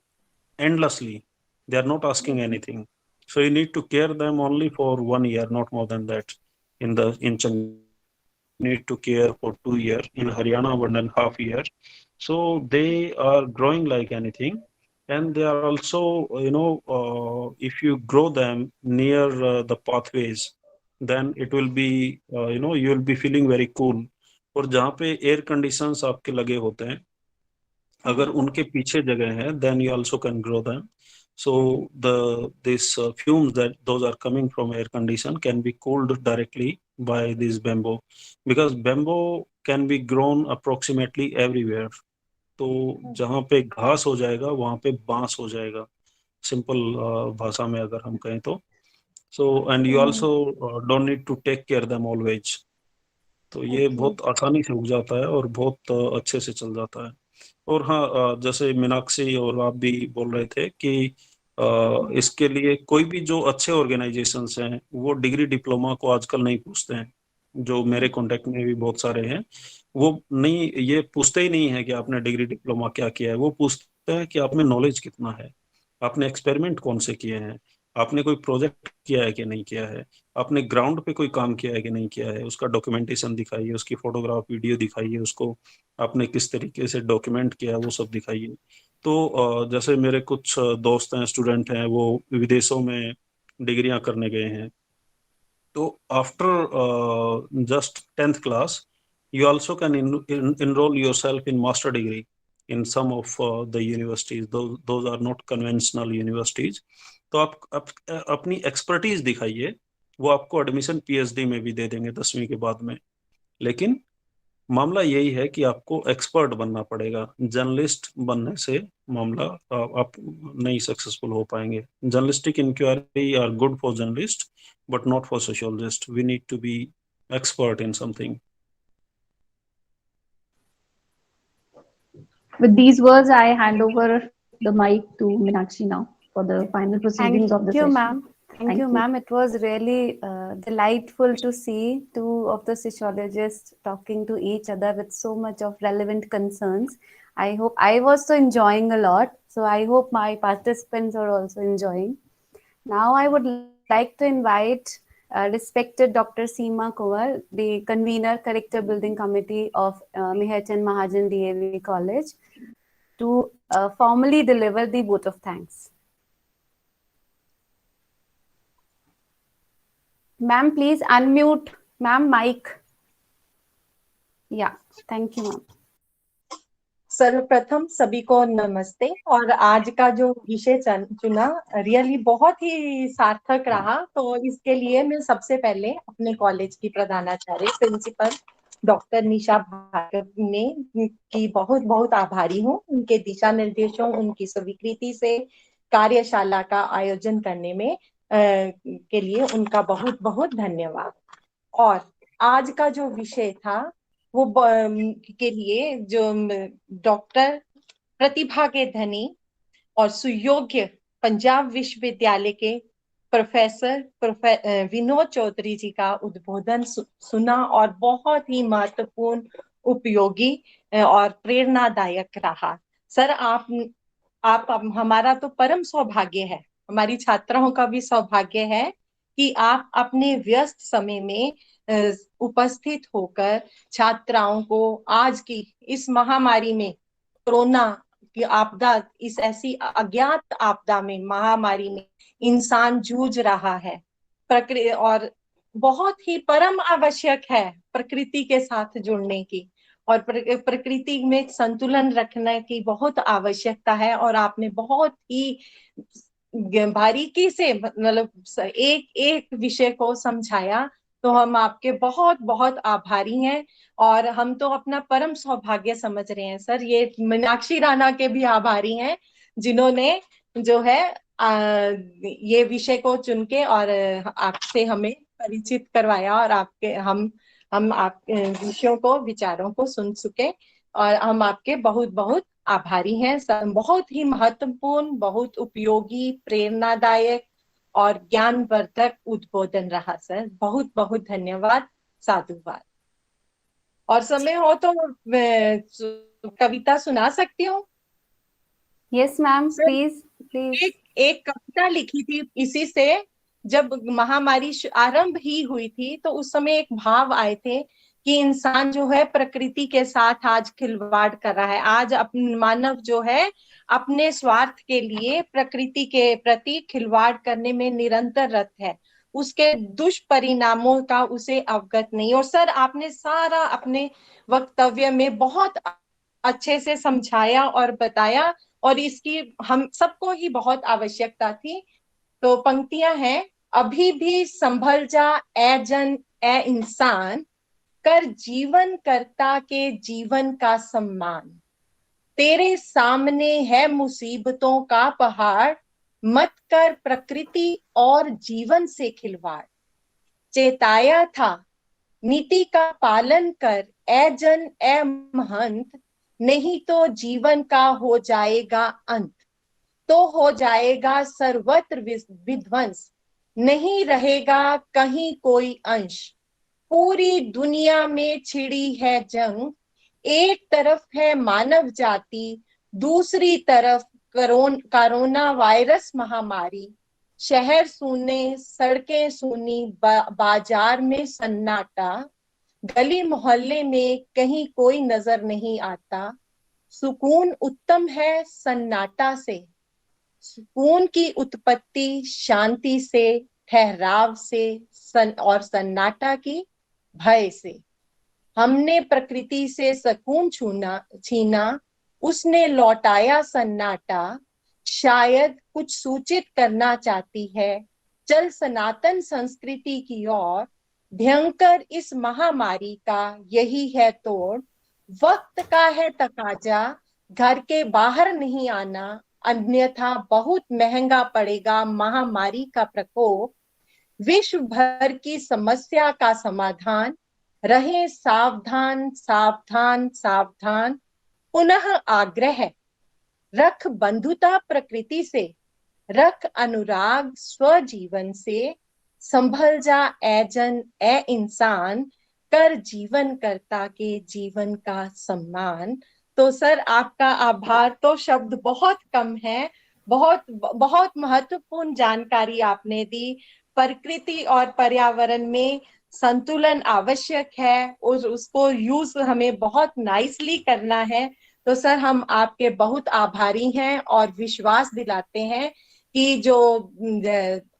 endlessly. They are not asking anything. So you need to care them only for 1 year, not more than that. In Chandigarh you need to care for 2 year, in Haryana 1.5 year. So they are growing like anything. And they are also if you grow them near the pathways, then it will be you will be feeling very cool. और जहाँ पे air conditions आपके लगे होते हैं, अगर उनके पीछे जगह है, then you also can grow them. So this fumes that those are coming from air condition can be cooled directly by this bamboo, because bamboo can be grown approximately everywhere. तो जहाँ पे घास हो जाएगा वहाँ पे बांस हो जाएगा, सिंपल भाषा में अगर हम कहें तो. So and you Mm, also don't need to take care them always. तो ये okay. बहुत आसानी से उग जाता है और बहुत अच्छे से चल जाता है. और हाँ, जैसे मीनाक्षी और आप भी बोल रहे थे कि इसके लिए कोई भी जो अच्छे ऑर्गेनाइजेशंस हैं वो डिग्री डिप्लोमा को आजकल नहीं पूछते हैं. जो मेरे कांटेक्ट में भी बहुत सारे हैं, वो नहीं, ये पूछते ही नहीं है कि आपने डिग्री डिप्लोमा क्या किया है. वो पूछते हैं कि आप में नॉलेज कितना है, आपने एक्सपेरिमेंट कौन से किए हैं, आपने कोई प्रोजेक्ट किया है कि नहीं किया है, आपने ग्राउंड पे कोई काम किया है कि नहीं किया है, उसका डॉक्यूमेंटेशन दिखाइए, उसकी फोटोग्राफ वीडियो दिखाइए, उसको आपने किस तरीके से डॉक्यूमेंट किया है वो सब दिखाइए. तो जैसे मेरे कुछ दोस्त हैं, स्टूडेंट हैं, वो विदेशों में डिग्रियां करने गए हैं. तो after just 10th class you also can enroll yourself in master degree in some of the universities. Those are not conventional universities. तो आप अपनी एक्सपर्टीज दिखाइए, वो आपको एडमिशन पीएचडी में भी दे देंगे 10वीं के बाद में. लेकिन मामला यही है कि आपको एक्सपर्ट बनना पड़ेगा. जर्नलिस्ट बनने से मामला आप नहीं सक्सेसफुल हो पाएंगे. Journalistic inquiry are good for journalist, but not for sociologist. We need to be expert in something. With these words, I hand over the mic to Meenakshi now for the final proceedings of the Thank you, session. ma'am. Thank you, ma'am. It was really delightful to see two of the sociologists talking to each other with so much of relevant concerns. I hope I was so enjoying a lot. So I hope my participants are also enjoying. Now I would like to invite respected Dr. Seema Kowal, the convener, Character Building Committee of Meherchand Mahajan DAV College, to formally deliver the vote of thanks. Ma'am, please unmute. Ma'am, mic. Yeah, thank you, ma'am. सर्वप्रथम सभी को नमस्ते. और आज का जो विषय चुना रियली बहुत ही सार्थक रहा. तो इसके लिए मैं सबसे पहले अपने कॉलेज की प्रधानाचार्य प्रिंसिपल डॉक्टर निशा भार्गव ने की बहुत बहुत आभारी हूँ. उनके दिशा निर्देशों, उनकी स्वीकृति से कार्यशाला का आयोजन करने में के लिए उनका बहुत बहुत धन्यवाद। और आज का जो विषय था वो के लिए जो डॉक्टर प्रतिभा के धनी और सुयोग्य पंजाब विश्वविद्यालय के प्रोफेसर विनोद चौधरी जी का उद्बोधन सुना और बहुत ही महत्वपूर्ण, उपयोगी और प्रेरणादायक रहा। सर आप हमारा तो परम सौभाग्य है, हमारी छात्राओं का भी सौभाग्य है कि आप अपने व्यस्त समय में उपस्थित होकर छात्राओं को आज की इस महामारी में, कोरोना की आपदा, इस ऐसी अज्ञात आपदा में, महामारी में इंसान जूझ रहा है, प्रकृति और बहुत ही परम आवश्यक है प्रकृति के साथ जुड़ने की और प्रकृति में संतुलन रखने की बहुत आवश्यकता है। और आपने बहुत ही बारीकी से मतलब एक एक विषय को समझाया, तो हम आपके बहुत बहुत आभारी हैं और हम तो अपना परम सौभाग्य समझ रहे हैं सर। ये मीनाक्षी राणा के भी आभारी हैं जिन्होंने जो है ये विषय को चुन के और आपसे हमें परिचित करवाया और आपके हम आप विषयों को, विचारों को सुन सके और हम आपके बहुत बहुत आभारी हैं। बहुत ही महत्वपूर्ण, बहुत उपयोगी, प्रेरणादायक और ज्ञानवर्धक उद्बोधन रहा सर। बहुत बहुत धन्यवाद, साधुवाद। और समय हो तो कविता सुना सकती हूँ? Yes ma'am, please please. एक कविता लिखी थी इसी से, जब महामारी आरंभ ही हुई थी तो उस समय एक भाव आए थे कि इंसान जो है प्रकृति के साथ आज खिलवाड़ कर रहा है। आज मानव जो है अपने स्वार्थ के लिए प्रकृति के प्रति खिलवाड़ करने में निरंतर रत है, उसके दुष्परिणामों का उसे अवगत नहीं। और सर आपने सारा अपने वक्तव्य में बहुत अच्छे से समझाया और बताया और इसकी हम सबको ही बहुत आवश्यकता थी। तो पंक्तियां हैं, अभी भी संभल जा ए जन ए इंसान, कर जीवन कर्ता के जीवन का सम्मान, तेरे सामने है मुसीबतों का पहाड़, मत कर प्रकृति और जीवन से खिलवाड़, चेताया था नीति का पालन कर ए जन ए महंत, नहीं तो जीवन का हो जाएगा अंत, तो हो जाएगा सर्वत्र विध्वंस, नहीं रहेगा कहीं कोई अंश, पूरी दुनिया में छिड़ी है जंग, एक तरफ है मानव जाति, दूसरी तरफ कोरोना वायरस महामारी, शहर सूने, सड़कें सूनी, बाजार में सन्नाटा, गली मोहल्ले में कहीं कोई नजर नहीं आता, सुकून उत्तम है सन्नाटा से, सुकून की उत्पत्ति शांति से, ठहराव से, और सन्नाटा की भय से। हमने प्रकृति से सुकून छीना, उसने लौटाया सन्नाटा, शायद कुछ सूचित करना चाहती है, चल सनातन संस्कृति की ओर, भयंकर इस महामारी का यही है तोड़, वक्त का है तकाजा, घर के बाहर नहीं आना, अन्यथा बहुत महंगा पड़ेगा महामारी का प्रकोप, विश्व भर की समस्या का समाधान, रहे सावधान सावधान सावधान, पुनः आग्रह, रख बंधुता प्रकृति से, रख अनुराग स्वजीवन से, संभल जा ए जन ए इंसान, कर जीवन कर्ता के जीवन का सम्मान। तो सर आपका आभार तो शब्द बहुत कम है, बहुत बहुत महत्वपूर्ण जानकारी आपने दी। प्रकृति और पर्यावरण में संतुलन आवश्यक है और उसको यूज हमें बहुत नाइसली करना है। तो सर हम आपके बहुत आभारी हैं और विश्वास दिलाते हैं कि जो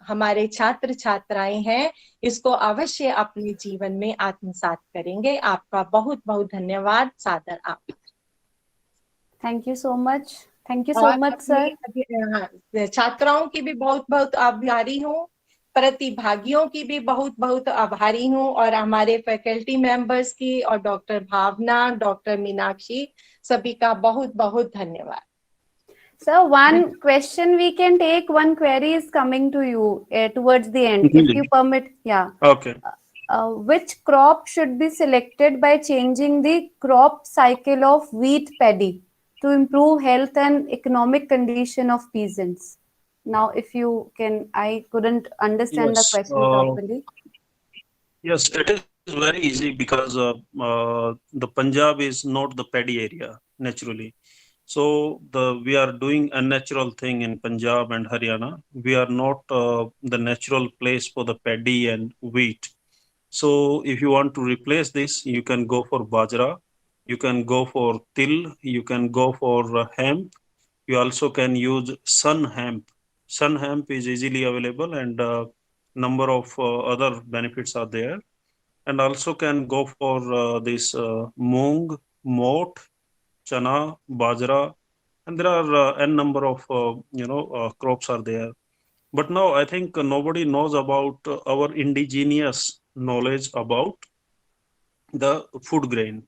हमारे छात्र छात्राएं हैं इसको अवश्य अपने जीवन में आत्मसात करेंगे। आपका बहुत बहुत धन्यवाद। सादर आप। Thank you so much. Thank you so much sir. छात्राओं की भी बहुत बहुत आभारी हूँ, प्रतिभागियों की भी बहुत बहुत आभारी हूँ और हमारे फैकल्टी मेंबर्स की और डॉक्टर भावना, डॉक्टर मीनाक्षी, सभी का बहुत बहुत धन्यवाद। So one question we can take, one query is coming to you towards the end, if you permit. Yeah. Okay. Which crop should be selected by changing the crop cycle of wheat paddy to improve health and economic condition of peasants? Now, if you can, I couldn't understand the Yes. question properly. Yes, it is very easy because the Punjab is not the paddy area naturally. So we are doing a natural thing in Punjab and Haryana. We are not the natural place for the paddy and wheat. So if you want to replace this, you can go for bajra, you can go for til, you can go for hemp. You also can use sun hemp. Sun hemp is easily available, and number of other benefits are there. And also can go for this moong, mot, chana, bajra, and there are n number of crops are there. But now I think nobody knows about our indigenous knowledge about the food grain.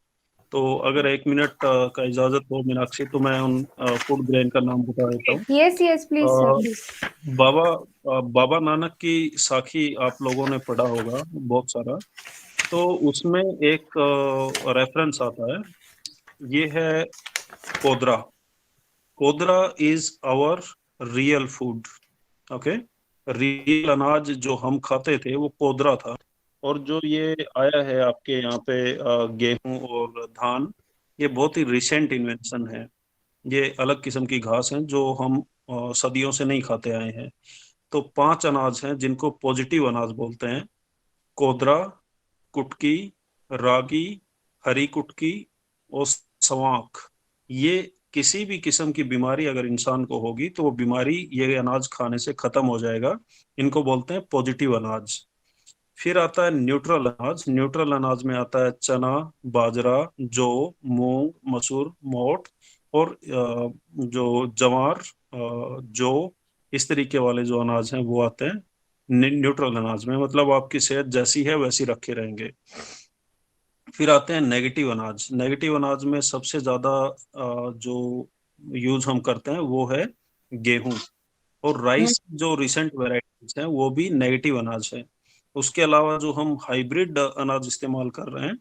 तो अगर 1 minute का इजाजत हो मीनाक्षी, तो मैं उन food grain का नाम बता देता हूँ। Yes, please, sir, a, please. Baba Nanak की साखी आप लोगों ने पढ़ा होगा बहुत सारा। तो उसमें एक रेफरेंस आता है, ये है kodra. Kodra is our real food. Okay, real अनाज जो हम खाते थे वो कोदरा था। और जो ये आया है आपके यहाँ पे गेहूं और धान, ये बहुत ही रिसेंट इन्वेंशन है। ये अलग किस्म की घास है जो हम सदियों से नहीं खाते आए हैं। तो 5 अनाज हैं जिनको पॉजिटिव अनाज बोलते हैं: कोदरा, कुटकी, रागी, हरी कुटकी और सवांक। ये किसी भी किस्म की बीमारी अगर इंसान को होगी तो वो बीमारी ये अनाज खाने से खत्म हो जाएगा। इनको बोलते हैं पॉजिटिव अनाज। फिर आता है न्यूट्रल अनाज। न्यूट्रल अनाज में आता है चना, बाजरा, जौ, मूंग, मसूर, मोठ और जो जवार, जौ, इस तरीके वाले जो अनाज हैं वो आते हैं न्यूट्रल अनाज में। मतलब आपकी सेहत जैसी है वैसी रखे रहेंगे। फिर आते हैं नेगेटिव अनाज। नेगेटिव अनाज में सबसे ज्यादा जो यूज हम करते हैं वो है गेहूं और राइस। जो रिसेंट वेराइटीज हैं वो भी नेगेटिव अनाज है। उसके अलावा जो हम हाइब्रिड अनाज इस्तेमाल कर रहे हैं,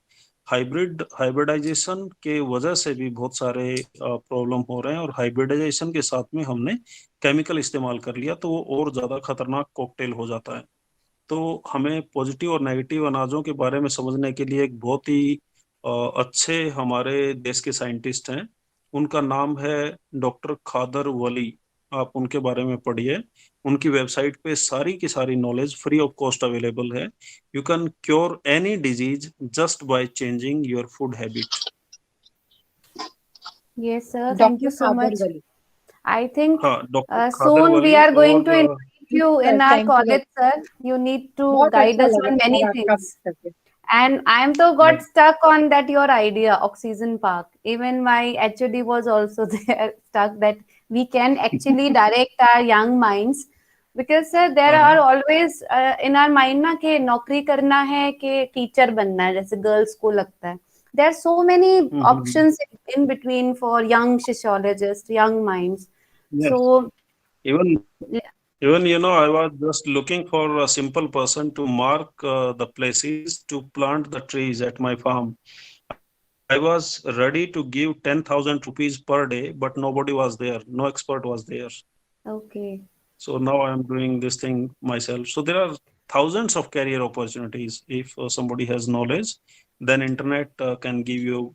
हाइब्रिडाइजेशन के वजह से भी बहुत सारे प्रॉब्लम हो रहे हैं। और हाइब्रिडाइजेशन के साथ में हमने केमिकल इस्तेमाल कर लिया तो वो और ज्यादा खतरनाक कॉकटेल हो जाता है। तो हमें पॉजिटिव और नेगेटिव अनाजों के बारे में समझने के लिए एक बहुत ही अच्छे हमारे देश के साइंटिस्ट हैं। उनका नाम है डॉक्टर खादर वली। आप उनके बारे में पढ़िए। उनकी वेबसाइट पे सारी की सारी knowledge free of cost available है। You can cure any disease just by changing your food habit. Yes, sir. Thank doctor you so much. Khadar Vali. I think हाँ, doctor Khadar soon we Vali. are going और to invite you in our thank you, college, sir. You need to बहुत guide अच्छा us लगा on many sir आपका things. बात करके। And I'm so got stuck on that your idea, Oxygen Park. Even my HOD was also there stuck that we can actually direct our young minds. Because sir, there are always in our mind ना कि नौकरी करना है कि teacher बनना है, जैसे girls को लगता है. There are so many options in between for young sociologists, young minds. Yes. So Even I was just looking for a simple person to mark the places to plant the trees at my farm. I was ready to give 10,000 rupees per day, but nobody was there. No expert was there. okay. So now I am doing this thing myself. So there are thousands of career opportunities. If somebody has knowledge, then internet can give you,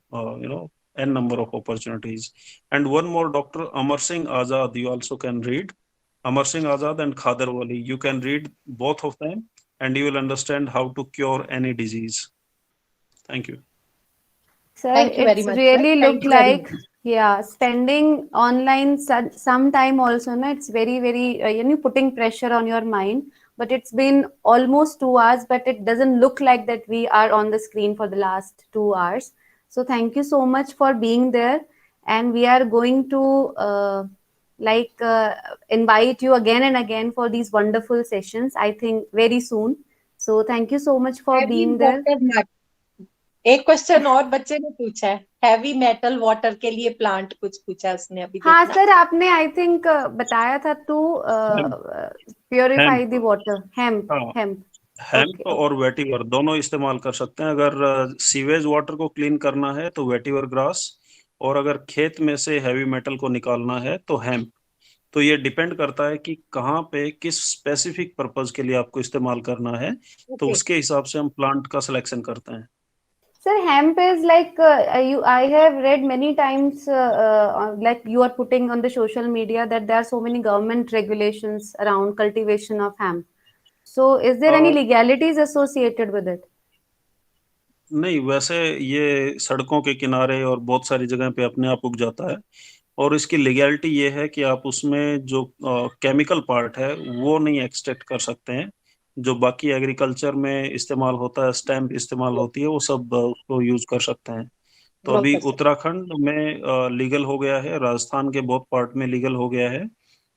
n number of opportunities. And one more, Dr. Amar Singh Azad, you also can read. Amar Singh Azad and Khader Wali. You can read both of them and you will understand how to cure any disease. Thank you. Sir, Thank you very it's much, sir. really Thank looked you very like, yeah, spending online some time also, no, it's very, very, putting pressure on your mind. But it's been almost 2 hours, but it doesn't look like that we are on the screen for the last 2 hours. So thank you so much for being there. And we are going to invite you again and again for these wonderful sessions, I think very soon. So thank you so much for I being mean, there. एक question और बच्चे ने पूछा है, heavy metal water के लिए plant कुछ पूछा उसने अभी। हाँ देखना। सर, आपने आई थिंक बताया था to purify the water. Hemp, हाँ, हेम्प। हेम्प और वेटिवर दोनों इस्तेमाल कर सकते हैं। अगर सीवेज वाटर को क्लीन करना है तो वेटिवर ग्रास, और अगर खेत में से हैवी मेटल को निकालना है तो हेम्प। तो ये डिपेंड करता है कि कहाँ पे किस स्पेसिफिक पर्पज के लिए आपको इस्तेमाल करना है, तो Okay. उसके हिसाब से हम प्लांट का सिलेक्शन करते हैं। Sir, hemp is like I have read many times, like you are putting on the social media that there are so many government regulations around cultivation of hemp. So, is there any legalities associated with it? नहीं, वैसे ये सड़कों के किनारे और बहुत सारी जगह पे अपने आप उग जाता है, और इसकी लीगैलिटी ये है कि आप उसमें जो केमिकल पार्ट है वो नहीं एक्सट्रैक्ट कर सकते हैं। जो बाकी एग्रीकल्चर में इस्तेमाल होता है, स्टैम्प इस्तेमाल होती है, वो सब उसको यूज कर सकते हैं। तो अभी उत्तराखंड में लीगल हो गया है, राजस्थान के बहुत पार्ट में लीगल हो गया है,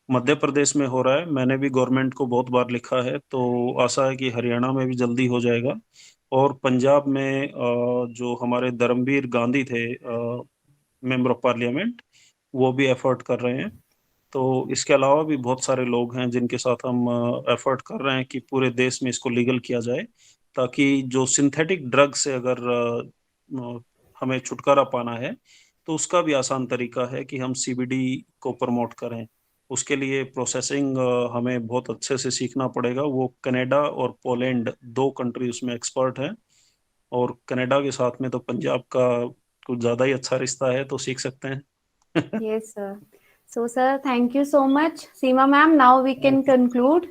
मध्य प्रदेश में हो रहा है। मैंने भी गवर्नमेंट को बहुत बार लिखा है, तो आशा है कि हरियाणा में भी जल्दी हो जाएगा। और पंजाब में जो हमारे धर्मवीर गांधी थे, मेंबर ऑफ पार्लियामेंट, वो भी एफर्ट कर रहे हैं। तो इसके अलावा भी बहुत सारे लोग हैं जिनके साथ हम एफर्ट कर रहे हैं कि पूरे देश में इसको लीगल किया जाए, ताकि जो सिंथेटिक ड्रग से अगर हमें छुटकारा पाना है, तो उसका भी आसान तरीका है कि हम सीबीडी को प्रमोट करें। उसके लिए प्रोसेसिंग हमें बहुत अच्छे से सीखना पड़ेगा। वो कनाडा और पोलैंड, दो कंट्री उसमें एक्सपर्ट हैं, और कनाडा के साथ में तो पंजाब का कुछ ज़्यादा ही अच्छा रिश्ता है, तो सीख सकते हैं। Yes, sir. So, sir, thank you so much, Seema ma'am. Now we can conclude,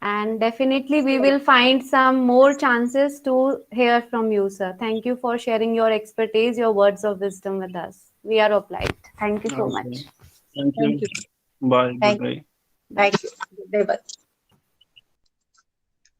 and definitely we will find some more chances to hear from you, sir. Thank you for sharing your expertise, your words of wisdom with us. We are obliged. Thank you so much. Thank you. Thank you. Bye. Good Thank day. you. Thank you. Good day, bye.